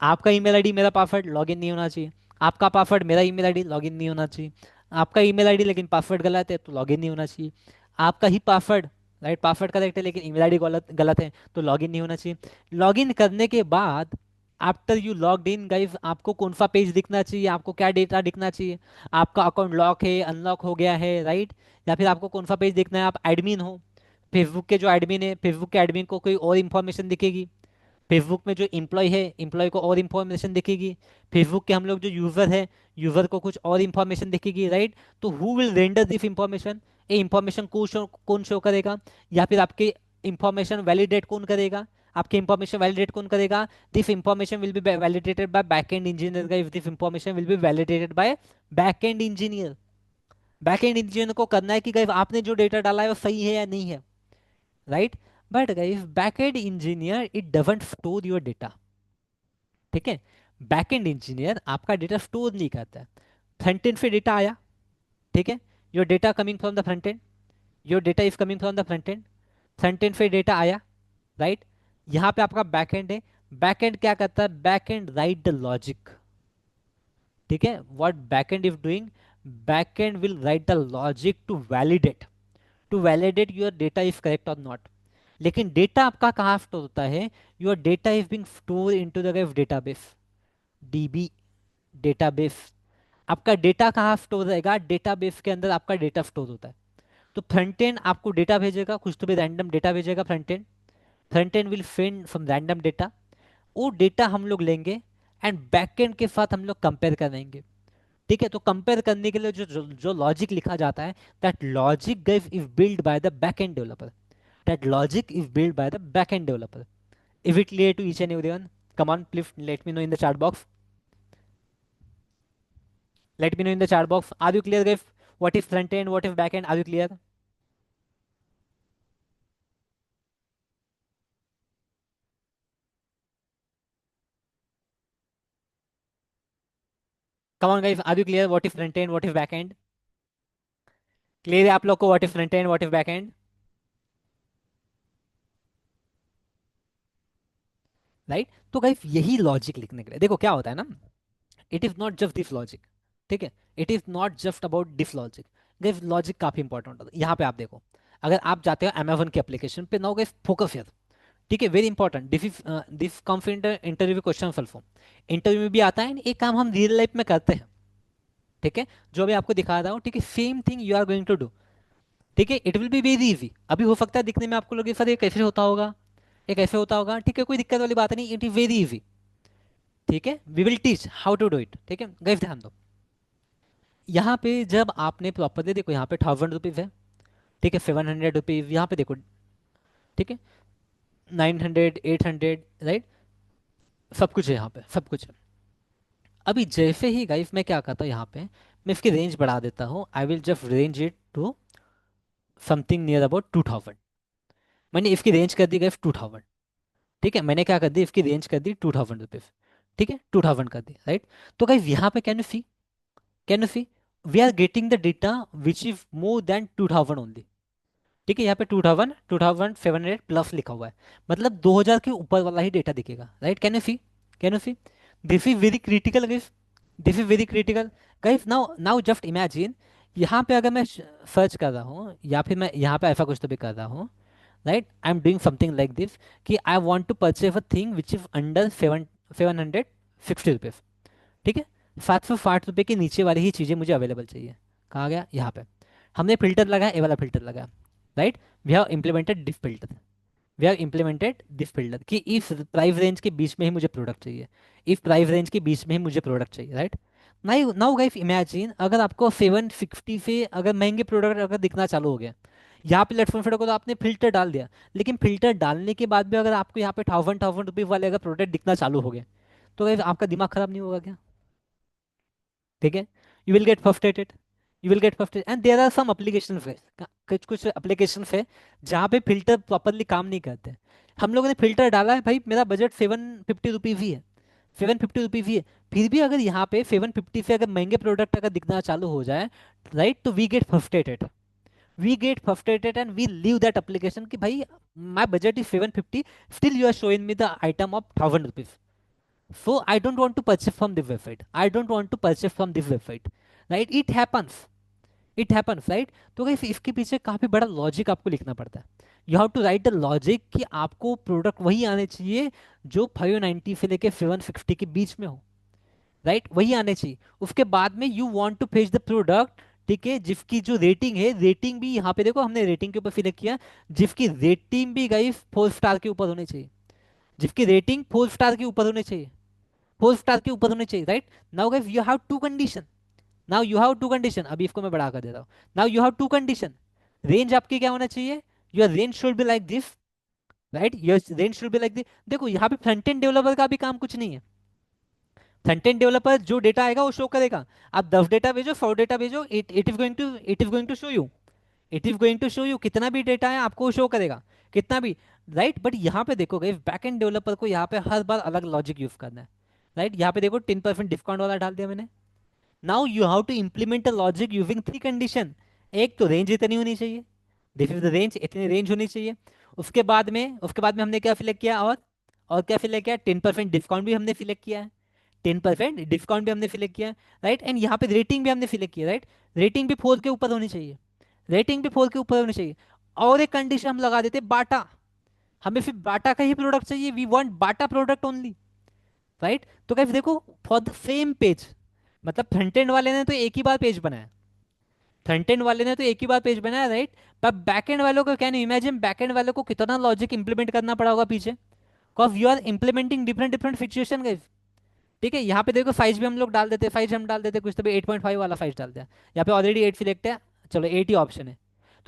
S1: आपका ईमेल आईडी मेरा पासवर्ड लॉगिन नहीं होना चाहिए, आपका पासवर्ड मेरा ईमेल आईडी लॉगिन नहीं होना चाहिए, आपका ईमेल आईडी लेकिन पासवर्ड गलत है तो लॉगिन नहीं होना चाहिए, आपका ही पासवर्ड, राइट, पासवर्ड करेक्ट है लेकिन ईमेल आईडी गलत गलत है तो लॉगिन नहीं होना चाहिए। लॉगिन करने के बाद after you logged in guys, आपको कौन सा पेज दिखना चाहिए, आपको क्या डेटा दिखना चाहिए, आपका अकाउंट लॉक है, अनलॉक हो गया है, राइट, या फिर आपको कौन सा पेज देखना है, आप एडमिन हो, फेसबुक के जो एडमिन है, फेसबुक के एडमिन को कोई और इन्फॉर्मेशन दिखेगी, फेसबुक में जो एम्प्लॉय है एम्प्लॉय को और इन्फॉर्मेशन दिखेगी, फेसबुक के हम लोग जो यूज़र है यूज़र को कुछ और इन्फॉर्मेशन दिखेगी, राइट। तो who will render this information, ये इंफॉर्मेशन कौन शो करेगा, या फिर आपके इंफॉर्मेशन वैलिडेट कौन करेगा, आपकी इंफॉर्मेशन वैलिडेट कौन करेगा, this information will be validated bye backend engineer, if this information will be validated bye backend engineer. Backend engineer को करना है कि गाइस आपने जो डेटा डाला है वो सही है या नहीं है, right. But guys backend engineer it doesn't store your data, ठीक है। बैकएंड इंजीनियर आपका डेटा स्टोर नहीं करता है। फ्रंट एंड पे डेटा आया, ठीक है, your data coming from the front and, your data is coming from the front and पे डेटा आया, राइट। यहाँ पे आपका बैकएंड है, बैकएंड क्या करता है, बैकएंड राइट द लॉजिक, ठीक है। What backend is doing, backend will write the logic to validate your data is correct और नॉट। लेकिन डेटा आपका कहाँ स्टोर होता है, your data is being store into the database, DB database. आपका data कहाँ स्टोर रहेगा, डेटाबेस के अंदर आपका डेटा स्टोर होता है। तो फ्रंट एंड आपको डेटा भेजेगा, कुछ तो भी रैंडम डेटा भेजेगा front end will send some random data, वो डेटा हम लोग लेंगे एंड बैक एंड के साथ हम लोग कंपेयर करेंगे, ठीक है। तो कंपेयर करने के लिए जो लॉजिक लिखा जाता है, that logic guys is build by the back end developer, that logic is build by the back end developer. Is it clear to each and everyone? come on please let me know in the chat box, let me know in the chat box, are you clear guys? What is front end, what is back end, are you clear? come on guys, are you clear what is front end, what is back end? Clear है आप लोग को what is front and what is back and, right. तो guys यही logic लिखने के लिए देखो क्या होता है ना, it is not just this logic, ठीक है, it is not just about this logic. Guys logic काफी इंपॉर्टेंट होता है। यहाँ पे आप देखो, अगर आप जाते हो अमेजन के एप्लीकेशन पे, नाउ गाइस फोकस हियर, ठीक है, very important, this comes in interview question also, interview में भी आता है ये काम हम रियल लाइफ में करते हैं, ठीक है, जो भी आपको दिखा रहा हूँ, ठीक है, same thing you are going to do, ठीक है, it will be very easy. अभी हो सकता है दिखने में आपको लगे सर ये कैसे होता होगा, ये कैसे होता होगा, ठीक है, कोई दिक्कत वाली बात नहीं, इट इज वेरी इजी, ठीक है, we will teach how to do it, ठीक है। गाइस ध्यान दो, यहाँ पे जब आपने प्रॉपरली देखो, यहाँ पे 1000 रुपीज़ है, ठीक है, 700 रुपीज़, यहाँ पे देखो, ठीक है, 900, 800, राइट, सब कुछ है यहाँ पे, सब कुछ है। अभी जैसे ही गाइस मैं क्या करता हूँ यहाँ पे, मैं इसकी रेंज बढ़ा देता हूँ, I will just range it to something near about 2000, मैंने इसकी रेंज कर दी गाइस 2000, ठीक है, मैंने क्या कर दी, इसकी रेंज कर दी 2000 रुपीज़, ठीक है, 2000 कर दी, राइट। तो गाइस यहाँ पे can you see we are getting the data which is more then 2000 only, ठीक है, यहाँ पे 2000 2700 प्लस लिखा हुआ है, मतलब 2000 के ऊपर वाला ही डेटा दिखेगा, right. Can you see this is very critical guys, this is very critical guys. Now now just imagine, यहाँ पे अगर मैं सर्च कर रहा हूँ या फिर मैं यहाँ पे ऐसा कुछ तो भी कर रहा हूँ, right, I am doing something like this, कि I want to purchase a thing which is under 760 rupees, ठीक है, 760 रुपये के नीचे वाली ही चीज़ें मुझे अवेलेबल चाहिए। कहाँ गया, यहाँ पे हमने फिल्टर लगाया, ए वाला फिल्टर लगाया, right, we have implemented this filter, we have implemented this filter कि इस प्राइस रेंज के बीच में ही मुझे प्रोडक्ट चाहिए, इस प्राइस रेंज के बीच में ही मुझे प्रोडक्ट चाहिए, right. Now now guys imagine अगर आपको 760 से अगर महंगे प्रोडक्ट अगर दिखना चालू हो गया, यहाँ पे लेट्स को तो आपने फिल्टर डाल दिया, लेकिन फिल्टर डालने के बाद भी अगर आपको यहाँ पे 1000 रुपीज़ वाले अगर प्रोडक्ट दिखना चालू हो गए, तो गाइस आपका दिमाग खराब नहीं होगा क्या, ठीक है, you will get frustrated, you will get frustrated and there are some application है, कुछ कुछ एप्लीकेशन है जहाँ पे फिल्टर प्रॉपरली काम नहीं करते। हम लोगों ने फिल्टर डाला है भाई, मेरा बजट 750 रुपीज़ ही है, 750 रुपीज़ ही है, फिर भी अगर यहाँ पे 750 से अगर महंगे प्रोडक्ट अगर दिखना चालू हो जाए, राइट, तो we get frustrated, we get frustrated and we leave that application कि भाई my budget is 750, still you are showing me the item of 1000 rupees, so I don't want to purchase from this website, I don't want to purchase from this website, right? It happens, right? तो guys इसके पीछे काफी बड़ा logic आपको लिखना पड़ता है. You have to write the logic कि आपको प्रोडक्ट वही आने चाहिए जो 590 से लेके 760 के बीच में हो, राइट? वही आने चाहिए. उसके बाद में you want to fetch the product, ठीक है, जिसकी जो रेटिंग है, रेटिंग भी यहाँ पे देखो हमने रेटिंग के ऊपर सिलेक्ट किया, जिसकी रेटिंग भी गाइस 4 स्टार के ऊपर होनी चाहिए, जिसकी रेटिंग 4 स्टार के ऊपर होनी चाहिए, 4 स्टार के ऊपर होने चाहिए, right? Now guys you have to condition, now you have to condition, अभी इसको मैं बढ़ा कर देता हूँ. Now you have to condition. Range आपकी क्या होना चाहिए? Your range should be like this, right? Your range should be like this. देखो यहाँ पे फ्रंट एंड डेवलपर का भी काम कुछ नहीं है. फ्रंट एंड डेवलपर जो डेटा आएगा वो शो करेगा. आप 10 डेटा भेजो, 100 डेटा भेजो, it is going to show you, it is going to show you कितना भी डेटा है आपको शो करेगा, कितना भी, राइट? बट यहाँ पे देखो गाइस बैक एंड डेवलपर को यहाँ पे हर बार अलग लॉजिक यूज करना है, राइट? यहाँ पे देखो 10% डिस्काउंट वाला डाल दिया मैंने. Now you have to implement a logic using 3 condition. एक तो रेंज इतनी होनी चाहिए, दिस इज द रेंज, इतनी रेंज होनी चाहिए. उसके बाद में हमने क्या सिलेक्ट किया, और क्या सिलेक्ट किया? 10% डिस्काउंट भी हमने सिलेक्ट किया है, 10% डिस्काउंट भी हमने सिलेक्ट किया, राइट? एंड यहाँ पे रेटिंग भी हमने सिलेक्ट किया, राइट? रेटिंग भी 4 के ऊपर होनी चाहिए, रेटिंग भी 4 के ऊपर होनी चाहिए. और एक कंडीशन हम लगा देते बाटा, हमें फिर बाटा का ही प्रोडक्ट चाहिए, we want Bata product only, right? तो गाइस देखो फॉर द सेम पेज, मतलब फ्रंट एंड वाले ने तो एक ही बार पेज बनाया, फ्रंट एंड वाले ने तो एक ही बार पेज बनाया, राइट? पर बैक एंड वालों को can you imagine, back end वालों को कितना लॉजिक इंप्लीमेंट करना पड़ा होगा पीछे, because you are implementing different different situation guys. ठीक है, यहाँ पे देखो साइज भी हम लोग डाल देते, साइज हम डाल देते कुछ तो भी 8.5 वाला साइज डाल दिया. यहाँ पे ऑलरेडी 8 सिलेक्ट है, चलो 8 ही ऑप्शन है,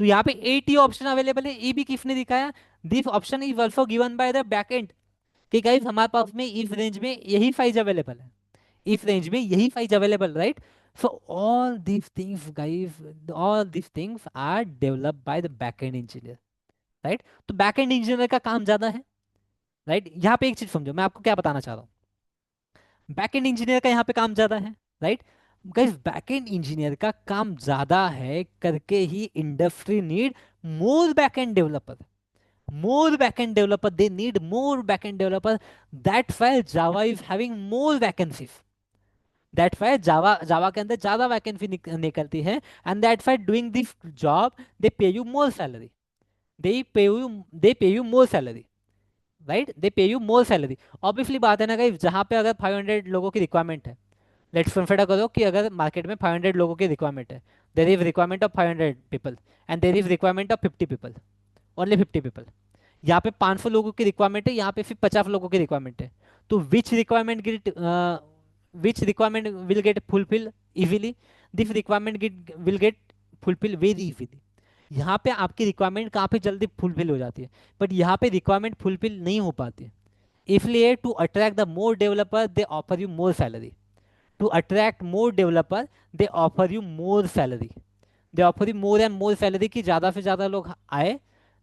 S1: तो यहाँ पे 8 ही ऑप्शन अवेलेबल है. ये भी किसने दिखाया? This option is also given by the back and कि गाइस हमारे पास में इस रेंज में यही साइज अवेलेबल है, इस रेंज में यही size available, right? So all these things guys, all these things are developed by the back end engineer, right? तो बैक एंड इंजीनियर का काम ज्यादा है, राइट? यहाँ पे एक चीज समझो, मैं आपको क्या बताना चाह रहा हूँ. बैक एंड इंजीनियर का यहाँ पे काम ज्यादा है, right? Guys back end engineer का काम ज्यादा है करके ही industry need more back end developer, more backend developer, they need more backend developer. That's why java is having more vacancies, that's why java के अंदर ज्यादा वैकेंसी निकलती है. And that's why doing this job they pay you more salary, they pay you more salary, right? they pay you more salary. Obviously बात है ना कि जहाँ पे अगर 500 लोगों की रिक्वायरमेंट है, लेट्स कंसिडर करो कि अगर मार्केट में 500 लोगों की रिक्वायरमेंट है, there is requirement of 500 people and there is requirement of 50 people, only 50 people. यहाँ पे 500 लोगों की रिक्वायरमेंट है, यहाँ पे फिर 50 लोगों की रिक्वायरमेंट है. तो which requirement will get fulfil easily, this requirement will get fulfil very easily. यहाँ पे आपकी रिक्वायरमेंट काफ़ी जल्दी फुलफिल हो जाती है, बट यहाँ पे रिक्वायरमेंट फुलफिल नहीं हो पाती है. इसलिए to attract the more developer they offer you more salary, to attract more developer they offer you more salary, they offer you more and more salary कि ज़्यादा से ज़्यादा लोग आए,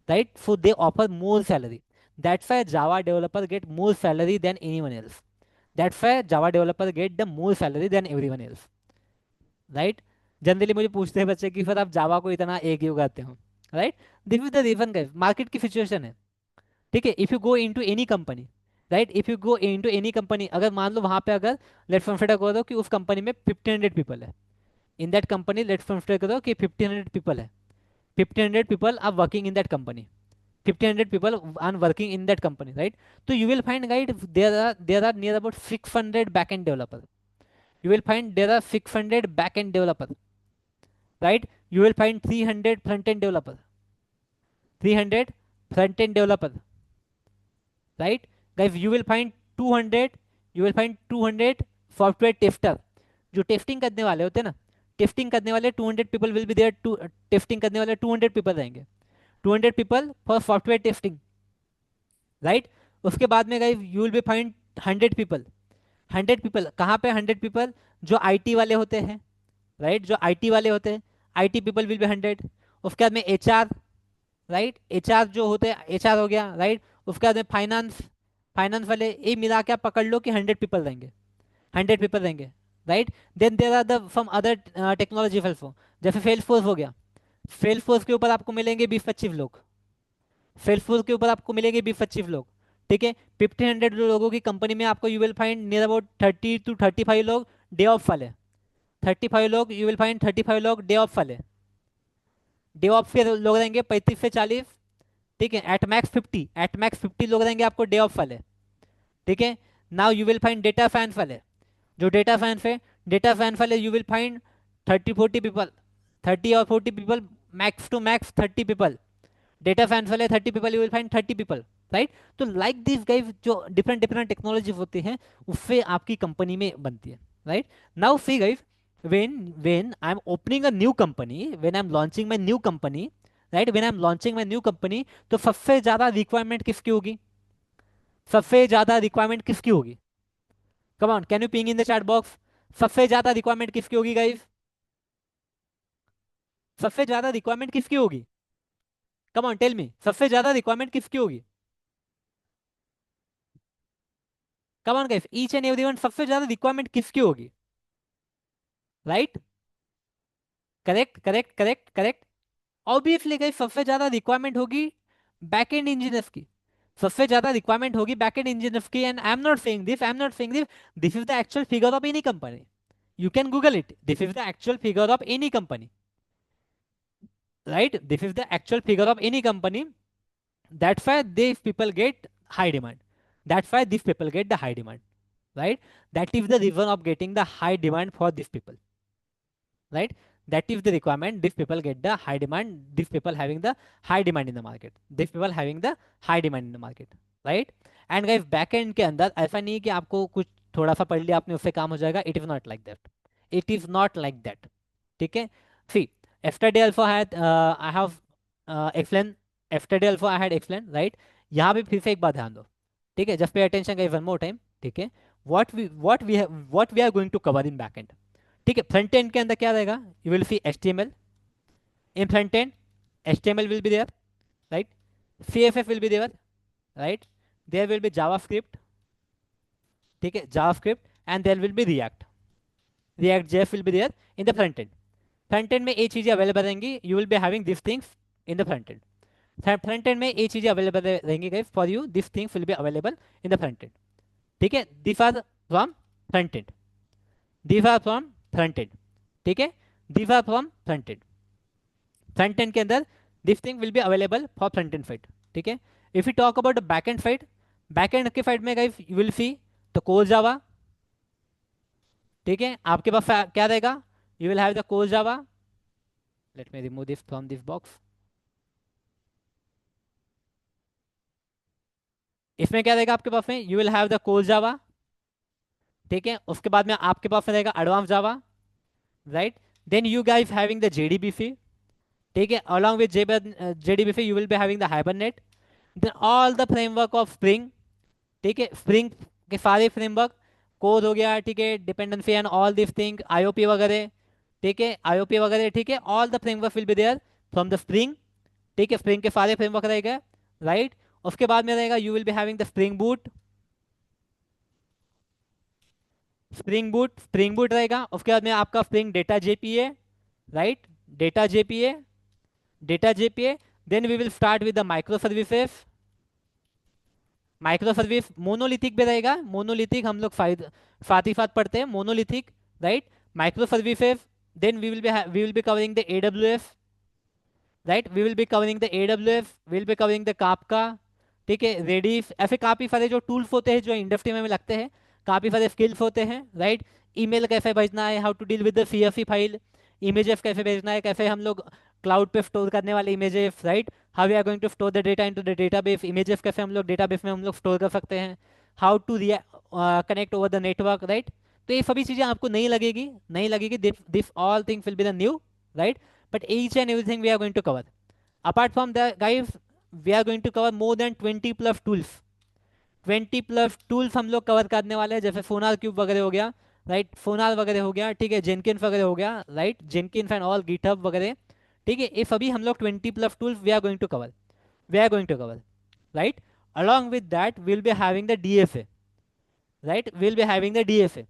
S1: right? So they offer more salary. That's why Java developer get more salary than anyone else. That's why Java developer get the more salary than everyone else, right? Generally मुझे पूछते हैं बच्चे कि सर आप जावा को इतना एक क्यों करते हो, right? This is the reason guys, market की सिचुएशन है. ठीक है, if you go into any company, right, if you go into any company, अगर मान लो वहां पे अगर लेट्स कंसिडर करो कि उस कंपनी में 1500 पीपल है, इन दैट कंपनी लेट्स कंसिडर करो कि 1500 पीपल है, 1500 people are working in that company, 1500 people are working in that company, right? So you will find guys there are near about 600 backend developer, you will find there are 600 backend developer, right? You will find 300 front end developer, 300 front end developer, right? Guys you will find 200, you will find 200 software tester, जो testing करने वाले होते हैं ना, testing करने वाले 200 people will be there, to testing करने वाले 200 पीपल रहेंगे, 200 people for software testing, right? उसके बाद में guys you will be find 100 people, 100 people कहाँ पे? 100 पीपल जो आईटी वाले होते हैं, राइट? जो आईटी वाले होते हैं, आईटी पीपल विल बी 100. उसके बाद में एचआर, राइट? एचआर जो होते हैं, एचआर हो गया, राइट? उसके बाद में फाइनेंस, फाइनेंस वाले, ये मिला के आप पकड़ लो कि 100 पीपल रहेंगे, 100 पीपल रहेंगे, right? Then there are the some other technology Salesforce, जैसे फेल्सफोर्स हो गया, सेल्स फोर्स के ऊपर आपको मिलेंगे 20-25 लोग, सेल्स फोर्स के ऊपर आपको मिलेंगे 20-25 लोग। ठीक है, 1500 लोगों की कंपनी में आपको you will find near about 30 to 35 लोग डे ऑफ वाले। 35 लोग यू विल फाइंड, 35 लोग डे ऑफ वाले। डे ऑफ के लोग रहेंगे 35 से 40। ठीक है, एट मैक्स 50, एट मैक्स 50 लोग रहेंगे आपको डे ऑफ वाले। ठीक है, now you will find data science वाले। जो डेटा साइंस है, डेटा साइंस वाले यू विल फाइंड 30-40 पीपल, 30 और 40 people, max to max 30 people. Data science वाले 30 people, you will find 30 people. Right, तो लाइक दिस गाइस जो डिफरेंट डिफरेंट टेक्नोलॉजी होती हैं उससे आपकी कंपनी में बनती है। Right, now see guys, when I'm opening a new company, when I'm launching my new company, right, when I'm launching my new company, तो सबसे ज्यादा रिक्वायरमेंट किसकी होगी? सबसे ज्यादा रिक्वायरमेंट किसकी होगी? Come on, can you ping in the chat box? सबसे ज्यादा रिक्वायरमेंट किसकी होगी गाइस? सबसे ज्यादा रिक्वायरमेंट किसकी होगी? कम ऑन टेल मी, सबसे ज्यादा रिक्वायरमेंट किसकी होगी? Come on guys, each and everyone, सबसे ज्यादा रिक्वायरमेंट किसकी होगी? Right, correct correct correct correct. Obviously guys सबसे ज्यादा रिक्वायरमेंट होगी बैक एंड इंजीनियर्स की। सबसे ज्यादा रिक्वायरमेंट होगी बैक एंड इंजीनियर्स की। And I am not saying this, I am not saying this, this is the actual figure of any company. You can Google it. This is the actual figure of any company. Right? This is the actual figure of any company. That's why these people get high demand. That's why these people get the high demand. Right? That is the reason of getting the high demand for these people. Right? That is the requirement. These people get the high demand. These people having the high demand in the market. These people having the high demand in the market. Right? And guys, back end के अंदर ऐसा नहीं है कि आपको कुछ थोड़ा सा पढ़ लिया आपने उससे काम हो जाएगा. It is not like that. It is not like that. ठीक है, see, yesterday also I have explained, yesterday also I had explained, right? यहाँ पे फिर से एक बात ध्यान दो. ठीक है, just pay attention guys one more time. ठीक है, what we are going to cover in back end. ठीक है, फ्रंट एंड के अंदर क्या रहेगा? You will see HTML in front end. HTML will be there, right? CSS will be there, right? There will be JavaScript. ठीक है, JavaScript, and there will be React JS will be there in the front end. Front end में ये चीज़ें available रहेंगी. You will be having this things in the front end. Front end में ये चीज़ें available रहेंगी guys for you. This things will be available in the front end. ठीक है, this are from front end, this are from front end. ठीक है, this are from front end. Front end के अंदर this thing will be available for front end side. ठीक है, if you talk about back and side, back and के side में guys you will see the core Java. ठीक है, आपके पास क्या रहेगा? You will have the core Java. Let me remove this from this box. इसमें क्या रहेगा आपके पास में? You will have the core Java. ठीक है, उसके बाद में आपके पास में रहेगा advance Java. Right, then you guys having the JDBC. ठीक है, along with JDBC you will be having the Hibernate. Then all the framework of Spring. ठीक है, स्प्रिंग के सारे फ्रेमवर्क, कोर हो गया, ठीक है, dependency and all this thing, IOP वगैरह. ठीक है, आईओपी वगैरह. ठीक है, all the framework will be there from the Spring. ठीक है, स्प्रिंग के सारे फ्रेमवर्क रहेगा. राइट, उसके बाद में रहेगा you will be having the Spring boot. Spring boot रहेगा. उसके बाद में आपका Spring data JPA. Right, data JPA, data JPA. Then we will start with the micro services. Micro service monolithic भी रहेगा. मोनोलिथिक हम लोग साथ ही साथ पढ़ते हैं monolithic. Right, micro services. Then we will be covering the AWS. Right, we will be covering the AWS, we will be covering the Kafka. ठीक है, रेडिफ. ऐसे काफ़ी सारे जो टूल्स होते हैं जो इंडस्ट्री में लगते हैं, काफ़ी सारे स्किल्स होते हैं. राइट, ईमेल कैसे भेजना है, how to deal with the CSV file, images कैसे भेजना है, कैसे हम लोग क्लाउड पे स्टोर करने वाले images. Right, how we are going to store the data into the database. Images कैसे हम लोग डेटाबेस में हम लोग स्टोर कर सकते हैं. How to connect over the network. Right, तो ये सभी चीज़ें आपको नहीं लगेगी, नहीं लगेगी. This all things will be the new. Right, but each and everything we are going to cover. Apart from that, guys, we are going to cover more than 20 plus tools. 20 plus tools हम लोग cover करने वाले हैं. जैसे सोनार cube वगैरह हो गया. Right, सोनार वगैरह हो गया. ठीक है, जेनकिन्स वगैरह हो गया. Right, Jenkins and all, GitHub वगैरह. ठीक है, ये सभी हम लोग 20 plus tools we are going to cover. We are going to cover. Right, along with that will be having the DFA. Right, will be having the DFA.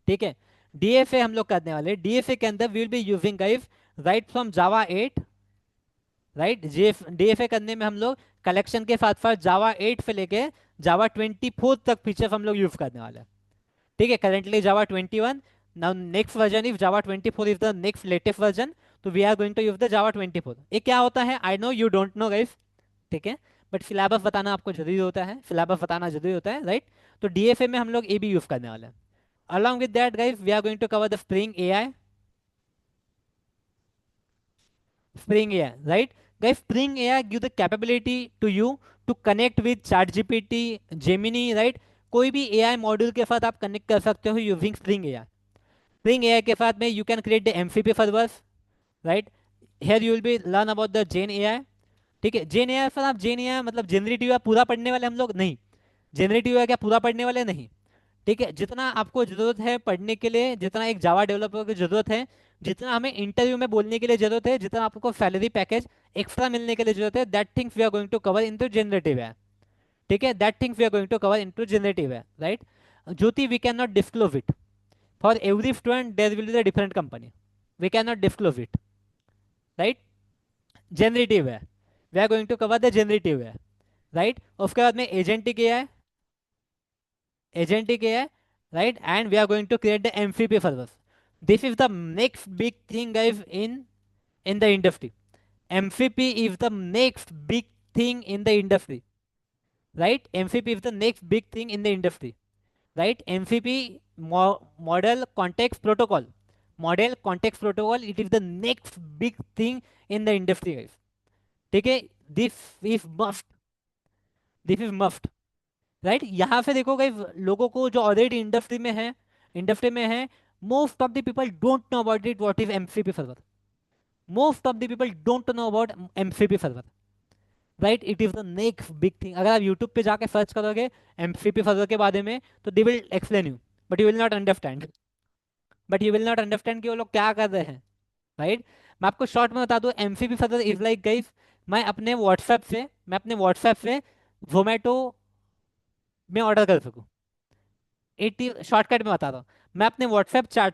S1: ठीक है, DFA हम लोग करने वाले. डीएफए के अंदर will be using guys right from Java 8, right DFA करने में हम लोग कलेक्शन के साथ साथ जावा 8 से लेके जावा 24 तक फीचर्स हम लोग यूज करने वाले हैं। ठीक है, currently Java 21, now next version if Java 24 is the next latest version, तो we are going to use the Java 24। ये क्या होता है, I know you don't know guys, ठीक है, बट सिलेबस बताना आपको जरूरी होता है, सिलेबस बताना जरूरी होता है, राइट। तो डीएफए में हम लोग ये भी यूज करने वाले हैं। Along with that guys we are going to cover the Spring AI, Spring AI, right? Guys, Spring AI give the capability to you to connect with ChatGPT, Gemini, right? कोई भी AI मॉड्यूल के साथ आप connect कर सकते हो using Spring AI। Spring AI के साथ में you can create the MCP servers, right. Here you will be learn about the Gen AI। ठीक है, जेन AI सर, आप जेन AI मतलब जनरेटिव AI पूरा पढ़ने वाले हम लोग नहीं, जनरेटिव AI क्या पूरा पढ़ने वाले नहीं। ठीक है, जितना आपको जरूरत है पढ़ने के लिए, जितना एक जावा डेवलपर की जरूरत है, जितना हमें इंटरव्यू में बोलने के लिए जरूरत है, जितना आपको सैलरी पैकेज एक्स्ट्रा मिलने के लिए जरूरत है, that things we are going to cover into generative है। ठीक है, that things we are going to cover into generative है, right. Jyoti, we can not disclose it, for every student there will be the different company, we can not disclose it, right. Generative है, we are going to cover the generative है, right. उसके बाद में agentic ए है, agentic AI, right? And we are going to create the MCP servers. This is the next big thing, guys, in the industry. MCP is the next big thing in the industry, right? MCP is the next big thing in the industry, right? MCP model context protocol, model context protocol. It is the next big thing in the industry, guys. ठीक है, this is must, this is must, right. यहाँ से देखो guys, लोगों को जो already industry में है, most of the people don't know about it, what is MCP server. Most of the people don't know about MCP server, right. It is the next big thing. अगर आप YouTube पे जाके search करोगे MCP server के बारे में, तो they will explain you, but you will not understand, कि वो लोग क्या कर रहे हैं, राइट। मैं आपको शॉर्ट में बता दूं, MCP server is like guys, मैं अपने व्हाट्सएप से जोमेटो में ऑर्डर कर सकूं। 80 शॉर्टकट में बता रहा हूँ, मैं अपने व्हाट्सएप चैट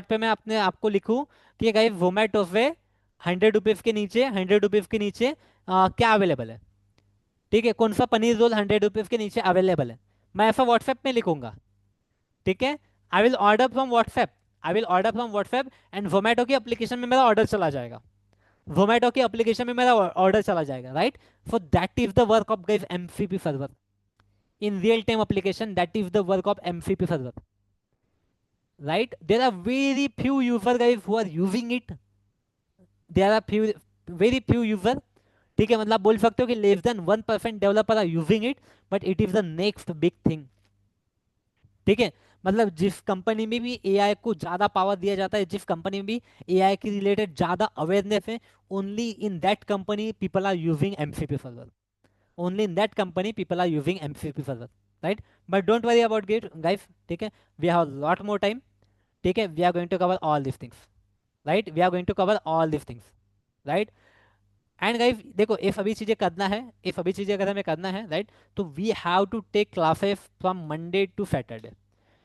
S1: पे मैं अपने आपको लिखूँ कि गाइस जोमेटो पे 100 रुपीज़ के नीचे क्या अवेलेबल है। ठीक है, कौन सा पनीर रोल 100 रुपीज़ के नीचे अवेलेबल है, मैं ऐसा व्हाट्सएप में लिखूंगा। ठीक है, I will order from WhatsApp and Zomato की एप्लीकेशन में मेरा ऑर्डर चला जाएगा, right. So that is the work of guys MCP server in real time application, that is the work of MCP server, right? There are very few user guys who are using it, there are very few user। ठीक है, मतलब बोल सकते हो कि less than 1% developer are using it, but it is the next big thing. ठीक है, मतलब जिस कंपनी में भी एआई को ज्यादा पावर दिया जाता है, जिस कंपनी में भी एआई के रिलेटेड ज्यादा अवेयरनेस है, only in that company people are using MCP server, only in that company people are using MCP server, right? But don't worry about it guys, ठीक है, we have a lot more time। ठीक है, we are going to cover all these things, right? We are going to cover all these things, right? And guys देखो, ये सभी चीज़ें करना है, ये सभी चीज़ें अगर हमें करना है, राइट, तो we have to take classes from Monday to Saturday.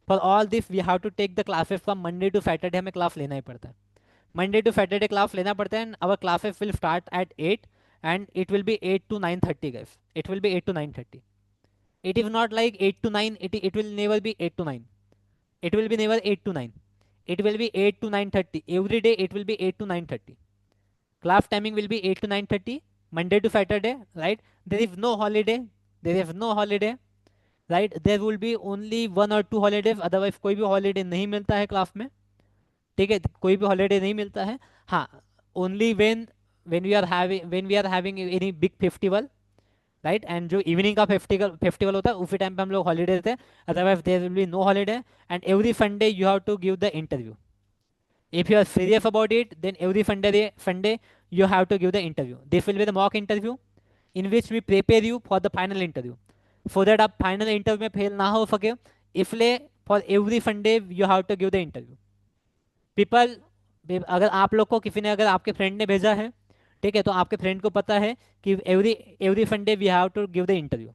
S1: For all this we have to take the classes from Monday to Saturday, हमें क्लास लेना ही पड़ता है, मंडे टू सैटरडे क्लास लेना पड़ता है। Our classes will start at 8 and it will be 8 to 9:30 guys, it will be 8 to 9:30, it is not like 8 to 9, it will never be 8 to 9, it will be never 8 to 9, it will be 8 to 9:30 every day, it will be 8 to 9:30, class timing will be 8 to 9:30 Monday to Saturday, right? There is no holiday, there is no holiday, right? There will be only 1 or 2 holidays, otherwise कोई भी holiday नहीं मिलता है class में। ठीक है, कोई भी हॉलीडे नहीं मिलता है। हाँ, only when we are having any big festival, right, and जो इवनिंग का फेस्टिवल होता है उसी टाइम पे हम लोग हॉलीडे देते हैं, otherwise there will be no holiday. And every Sunday you have to give the interview, if you are serious about it, then every Sunday you have to give the interview. This will be the mock interview in which we prepare you for the final interview, so that आप final interview में fail ना हो सके, इसलिए for every Sunday you have to give the interview. People, अगर आप लोग को किसी ने, अगर आपके फ्रेंड ने भेजा है, ठीक है, तो आपके फ्रेंड को पता है कि every Sunday we have to give the interview.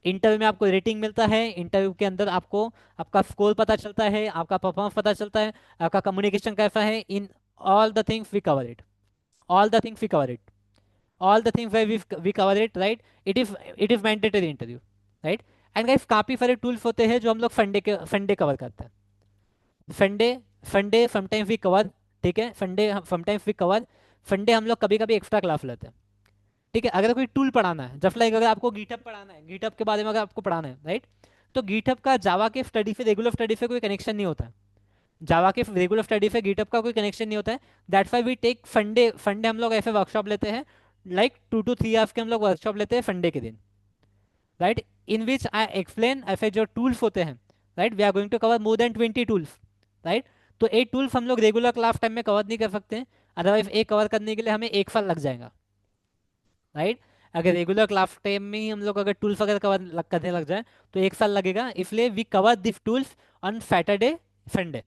S1: Interview में आपको रेटिंग मिलता है, इंटरव्यू के अंदर आपको आपका स्कोर पता चलता है, आपका परफॉर्मेंस पता चलता है, आपका कम्युनिकेशन कैसा है इन all the things we cover it, all the things we cover it, all the things where we cover it, right? It is mandatory interview, right? And guys काफ़ी सारे टूल्स होते हैं जो हम लोग फंडे कवर करते हैं। फंडे फंडे समटाइम्स वी कवर, ठीक है, फंडे समटाइम्स वी कवर। फंडे हम लोग कभी कभी एक्स्ट्रा क्लास लेते हैं, ठीक है। अगर कोई टूल पढ़ाना है, जस्ट लाइक अगर आपको गिटहब पढ़ाना है, गिटहब के बारे में अगर आपको पढ़ाना है, राइट, तो गिटहब का जावा के स्टडी से, रेगुलर स्टडी से कोई कनेक्शन नहीं होता है। जावा के रेगुलर स्टडी से गिटहब का कोई कनेक्शन नहीं होता है। दैट्स वाई वी टेक फंडे। फंडे हम लोग ऐसे वर्कशॉप लेते हैं, लाइक 2 to 3 आवर्स के हम लोग वर्कशॉप लेते हैं फंडे के दिन, right, in which I explain ऐसे जो टूल्स होते हैं, right, we are going to cover more than 20 tools, right. तो 8 टूल्स हम लोग रेगुलर क्लास टाइम में कवर नहीं कर सकते हैं, अदरवाइज एक कवर करने के लिए हमें 1 साल लग जाएगा, राइट। अगर रेगुलर क्लास टाइम में ही हम लोग अगर टूल्स वगैरह करने लग जाए तो 1 साल लगेगा, इसलिए we cover this tools on Saturday Sunday,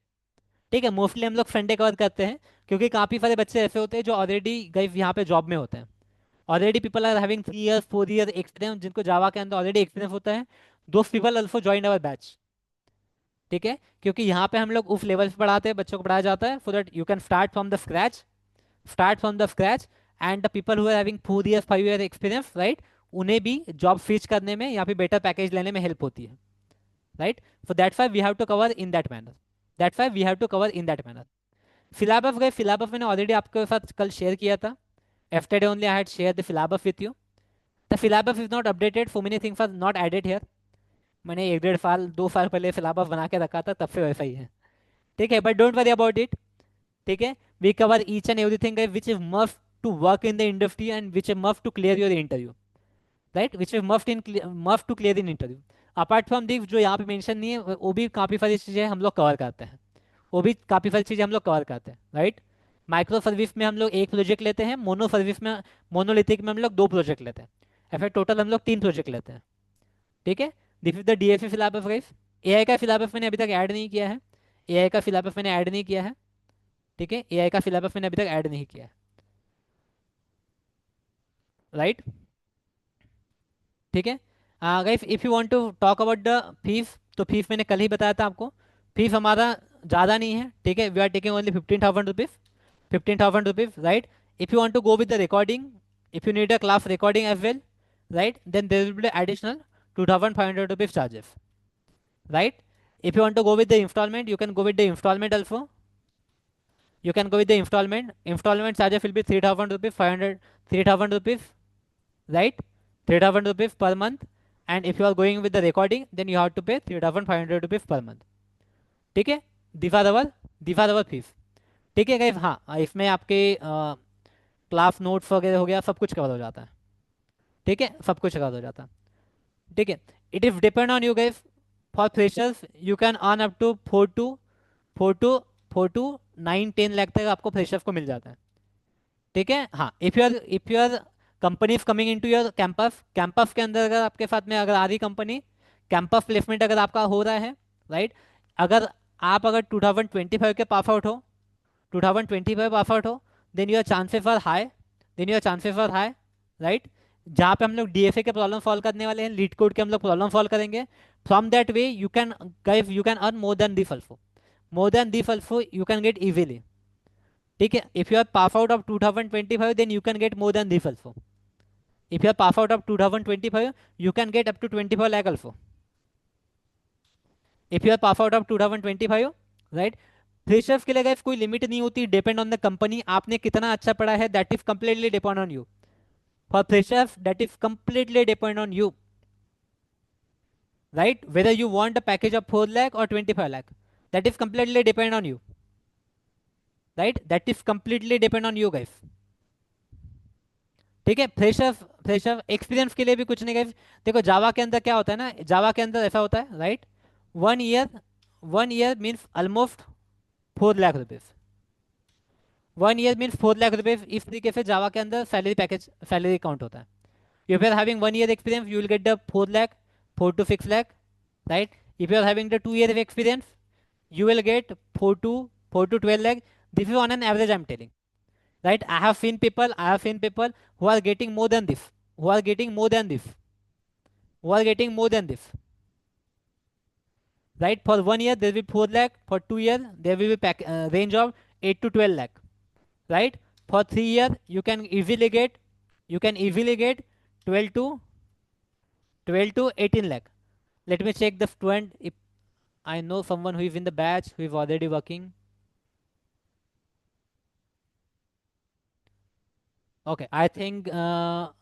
S1: ठीक है। मोस्टली हम लोग संडे कवर करते हैं, क्योंकि काफ़ी सारे बच्चे ऐसे होते हैं जो ऑलरेडी गए यहाँ पे जॉब में होते हैं। Already people are having 3 years 4 years experience, जिनको जावा के अंदर ऑलरेडी एक्सपीरियंस होता है। दो people also join our batch, ठीक है, क्योंकि यहाँ पे हम लोग उस लेवल पे पढ़ाते हैं, बच्चों को पढ़ाया जाता है, so that you can start from the scratch, start from the scratch. And the people who are having 4 years 5 years experience, right, उन्हें भी जॉब स्विच करने में या फिर बेटर पैकेज लेने में हेल्प होती है, right. So that's why we have to cover in that manner, that's why we have to cover in that manner. Syllabus गए, सिलेबस मैंने ऑलरेडी आपके साथ कल शेयर किया था। yesterday only I had shared the syllabus with you. The syllabus is not updated, so many things are not added here. मैंने 1 1.5 साल 2 साल पहले सिलेबस बना के रखा था, तब से वैसा ही है, ठीक है, but don't worry about it, ठीक है। We cover each and everything which is must to work in the industry and which is must to clear your interview, right, which is must to clear in interview. Apart from this जो यहाँ पे mention नहीं है, वो भी काफ़ी सारी चीज़ें हम लोग कवर करते हैं, वो भी काफ़ी सारी चीज़ें हम लोग कवर करते हैं, राइट। माइक्रो सर्विस में हम लोग 1 प्रोजेक्ट लेते हैं, मोनो सर्विस में, मोनोलिथिक में हम लोग 2 प्रोजेक्ट लेते हैं, ऐसे टोटल हम लोग 3 प्रोजेक्ट लेते हैं, ठीक है। This is the DFA syllabus guys. AI का सिलेबस मैंने अभी तक ऐड नहीं किया है, एआई का सिलेबस मैंने ऐड नहीं किया है, ठीक है, एआई का सिलेबस मैंने अभी तक ऐड नहीं किया है, राइट, ठीक है। Guys if you want to talk about the fees, तो फीस मैंने कल ही बताया था आपको। फीस हमारा ज़्यादा नहीं है, ठीक है, we are taking only 15,000 rupees, 15,000 rupees, right. If you want to go with the recording, if you need a class recording as well, right, then there will be additional 2,500 rupees charges, right. If you want to go with the installment, you can go with the installment also, you can go with the installment charges will be 3,000 rupees, 500 3,000 rupees, right, 3,000 rupees per month. And if you are going with the recording, then you have to pay 3,500 rupees per month, ठीक है। दिफा दवर fees, ठीक है guys. हाँ, इसमें आपके class notes वगैरह हो गया, सब कुछ कवर हो जाता है, ठीक है, सब कुछ कवर हो जाता है, ठीक है। It is depend on you guys. For freshers you can earn up to 4 to 9 10 lakh तक आपको फ्रेशर्स को मिल जाता है, ठीक है। हाँ, if you are companies coming into your campus, campus के अंदर अगर आपके साथ में अगर आ रही कंपनी, कैंपस प्लेसमेंट अगर आपका हो रहा है, राइट, अगर आप अगर 2025 के पास आउट हो, 2025 पास आउट हो, then your chances are high, right. जहाँ पे हम लोग डीएफए के प्रॉब्लम सॉल्व करने वाले हैं, लीड कोड के हम लोग प्रॉब्लम सॉल्व करेंगे, from that way you can guys you can earn more than this also you can get easily, ठीक है। If you are pass out of 2025 then you can get more than this also. If you are pass out of 2025 you can get up to 24 lakh also. If you are pass out of 2025, right. Freshers के लिए guys कोई limit नहीं होती, depend on the company, आपने कितना अच्छा पढ़ा है, that is completely depend on you. For freshers, that is completely depend on you, right? Whether you want a package of 4 lakh or 25 lakh, that is completely depend on you, right? That is completely depend on you guys, ठीक है। Fresher experience के लिए भी कुछ नहीं guys. देखो जावा के अंदर क्या होता है ना, जावा के अंदर ऐसा होता है, right, 1 year means almost 4 lakh rupees, 1 year means 4 lakh rupees. इस तरीके से जावा के अंदर सैलरी काउंट होता है। If you are having 1 year experience, you will get the 4 lakh, 4 to 6 lakh, right? If you are having the 2 year experience, you will get 4 to 12 lakh. This is on an average, I'm telling, right? I have seen people who are getting more than this, who are getting more than this, right? For 1 year, there will be 4 lakh. For 2 years, there will be range of 8 to 12 lakh. right? For 3 years, you can easily get 12 to 12 to 18 lakh. Let me check the student if I know someone who is in the batch who is already working. Okay, I think not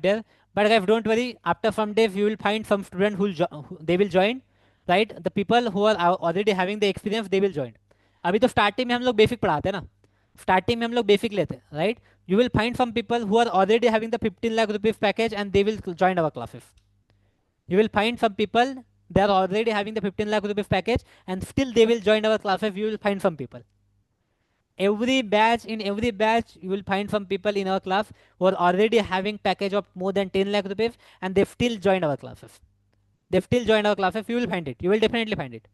S1: there. But guys, don't worry. After some days, you will find some student who they will join, right? The people who are already having the experience, they will join. अभी तो starting में हम लोग basic पढ़ाते हैं ना, starting में हम लोग बेसिक लेते हैं, right? You will find some people who are already having the 15 lakh rupees package and they will join our classes. You will find some people they are already having the 15 lakh rupees package and still they will join our classes. You will find some people. In every batch you will find some people in our class who are already having package of more than 10 lakh rupees and they still join our classes. They still join our classes. You will find it. You will definitely find it.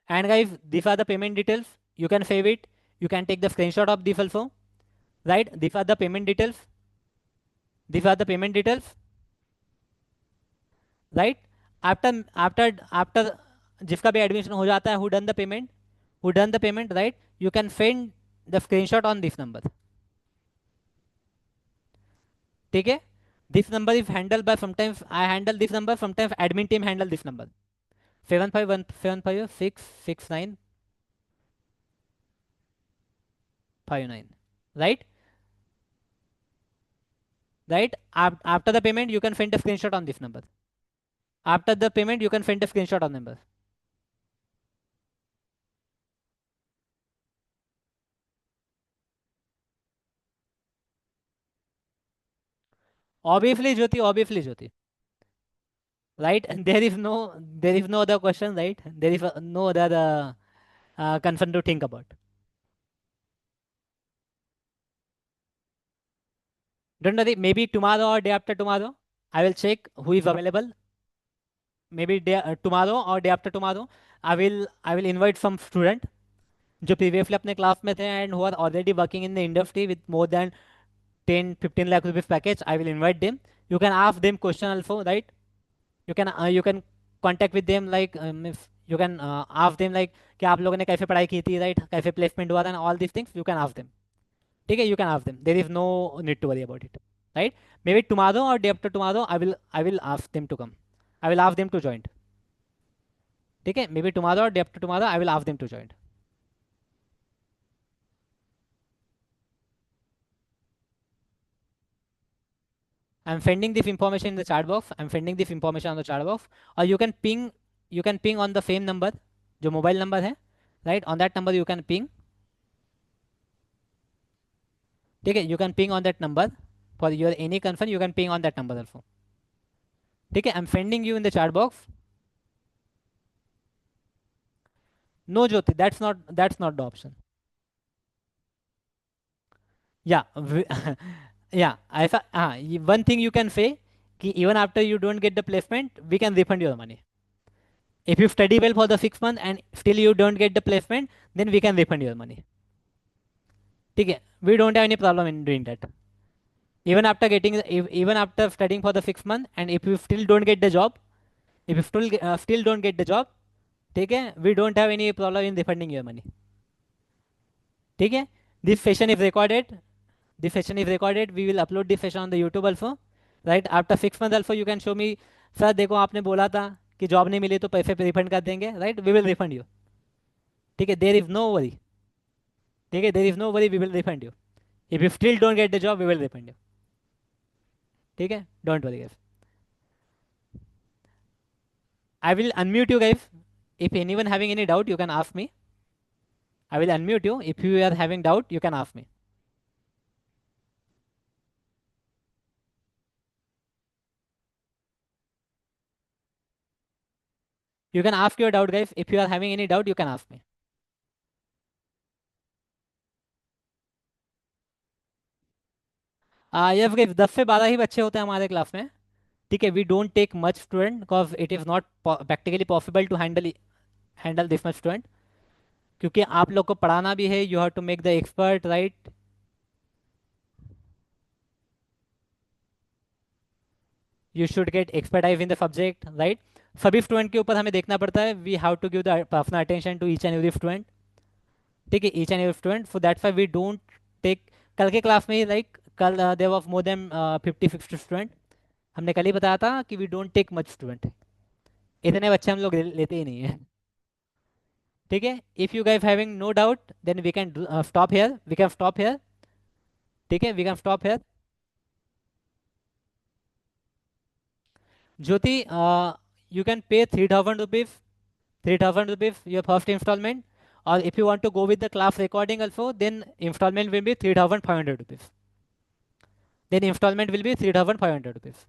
S1: And guys, these are the payment details. You can save it. You can take the screenshot of this also, right? These are the payment details. These are the payment details, right? After जिसका भी admission हो जाता है, who done the payment, right? You can send the screenshot on this number. ठीक है? This number is handled by, sometimes I handle this number, sometimes admin team handle this number. 7517566959, right? Right? After the payment, you can send a screenshot on this number. After the payment, you can send a screenshot on number. Obviously Jyoti, right? There is no other question, right? There is no other concern to think about. Don't worry, maybe tomorrow or day after tomorrow, I will check who is available. Maybe tomorrow or day after tomorrow, I will invite some student जो previously अपने class में थे and who are already working in the industry with more than 10-15 lakh rupees package. I will invite them. You can ask them question also, right? You can contact with them, like if you can ask them like कि आप लोगों ने कैसे पढ़ाई की थी, right? कैसे placement हुआ था and all these things you can ask them. ठीक है? You can ask them. There is no need to worry about it, right? Maybe tomorrow or day after tomorrow I will ask them to come. I will ask them to join. ठीक है? Maybe tomorrow or day after tomorrow I will ask them to join. I'm sending this information in the chat box. I'm sending this information on the chat box. Or you can ping on the same number, जो mobile number है, right? On that number you can ping. ठीक है? You can ping on that number for your any concern. You can ping on that number also. ठीक है? I'm sending you in the chat box. No, Jyoti, that's not the option. Yeah, yeah. One thing you can say, कि even after you don't get the placement, we can refund your money. If you study well for the 6 months and still you don't get the placement, then we can refund your money. ठीक है? We don't have any problem in doing that. Even after studying for the 6 months and if you still don't get the job, if you still don't get the job, ठीक है? We don't have any problem in refunding your money. ठीक है? This session is recorded. This session is recorded. We will upload this session on the YouTube also. Right? After 6 months also you can show me, sir देखो आपने बोला था कि job नहीं मिली तो पैसे रिफंड कर देंगे, right? We will refund you. ठीक है? There is no worry. ठीक है? There is no worry, we will refund you. If you still don't get the job we will refund you. ठीक है? Don't worry guys. I will unmute you guys. If anyone having any doubt, you can ask me. I will unmute you. If you are having doubt, you can ask me. You can ask your doubt, guys. If you are having any doubt, you can ask me. ये 10 से 12 ही बच्चे होते हैं हमारे class में। ठीक है, we don't take much student because it is not practically possible to handle handle this much student, क्योंकि आप लोग को पढ़ाना भी है, you have to make the expert, right. You should get expertise in the subject, right. सभी student के ऊपर हमें देखना पड़ता है, we have to give the personal attention to each and every student. ठीक है, each and every student, for that's why we don't take. कल के क्लास में ही, लाइक कल there was more than 50-60 student. हमने कल ही बताया था कि we don't take much student, इतने बच्चे हम लोग लेते ही नहीं है। ठीक है, if you guys having no doubt then we can stop here, we can stop here. ठीक है, we can stop here. Jyoti, you can pay 3,000 rupees, 3,000 rupees your first installment, or if you want to go with the class recording also, then installment will be 3,500 rupees. Then installment will be 3,500 rupees.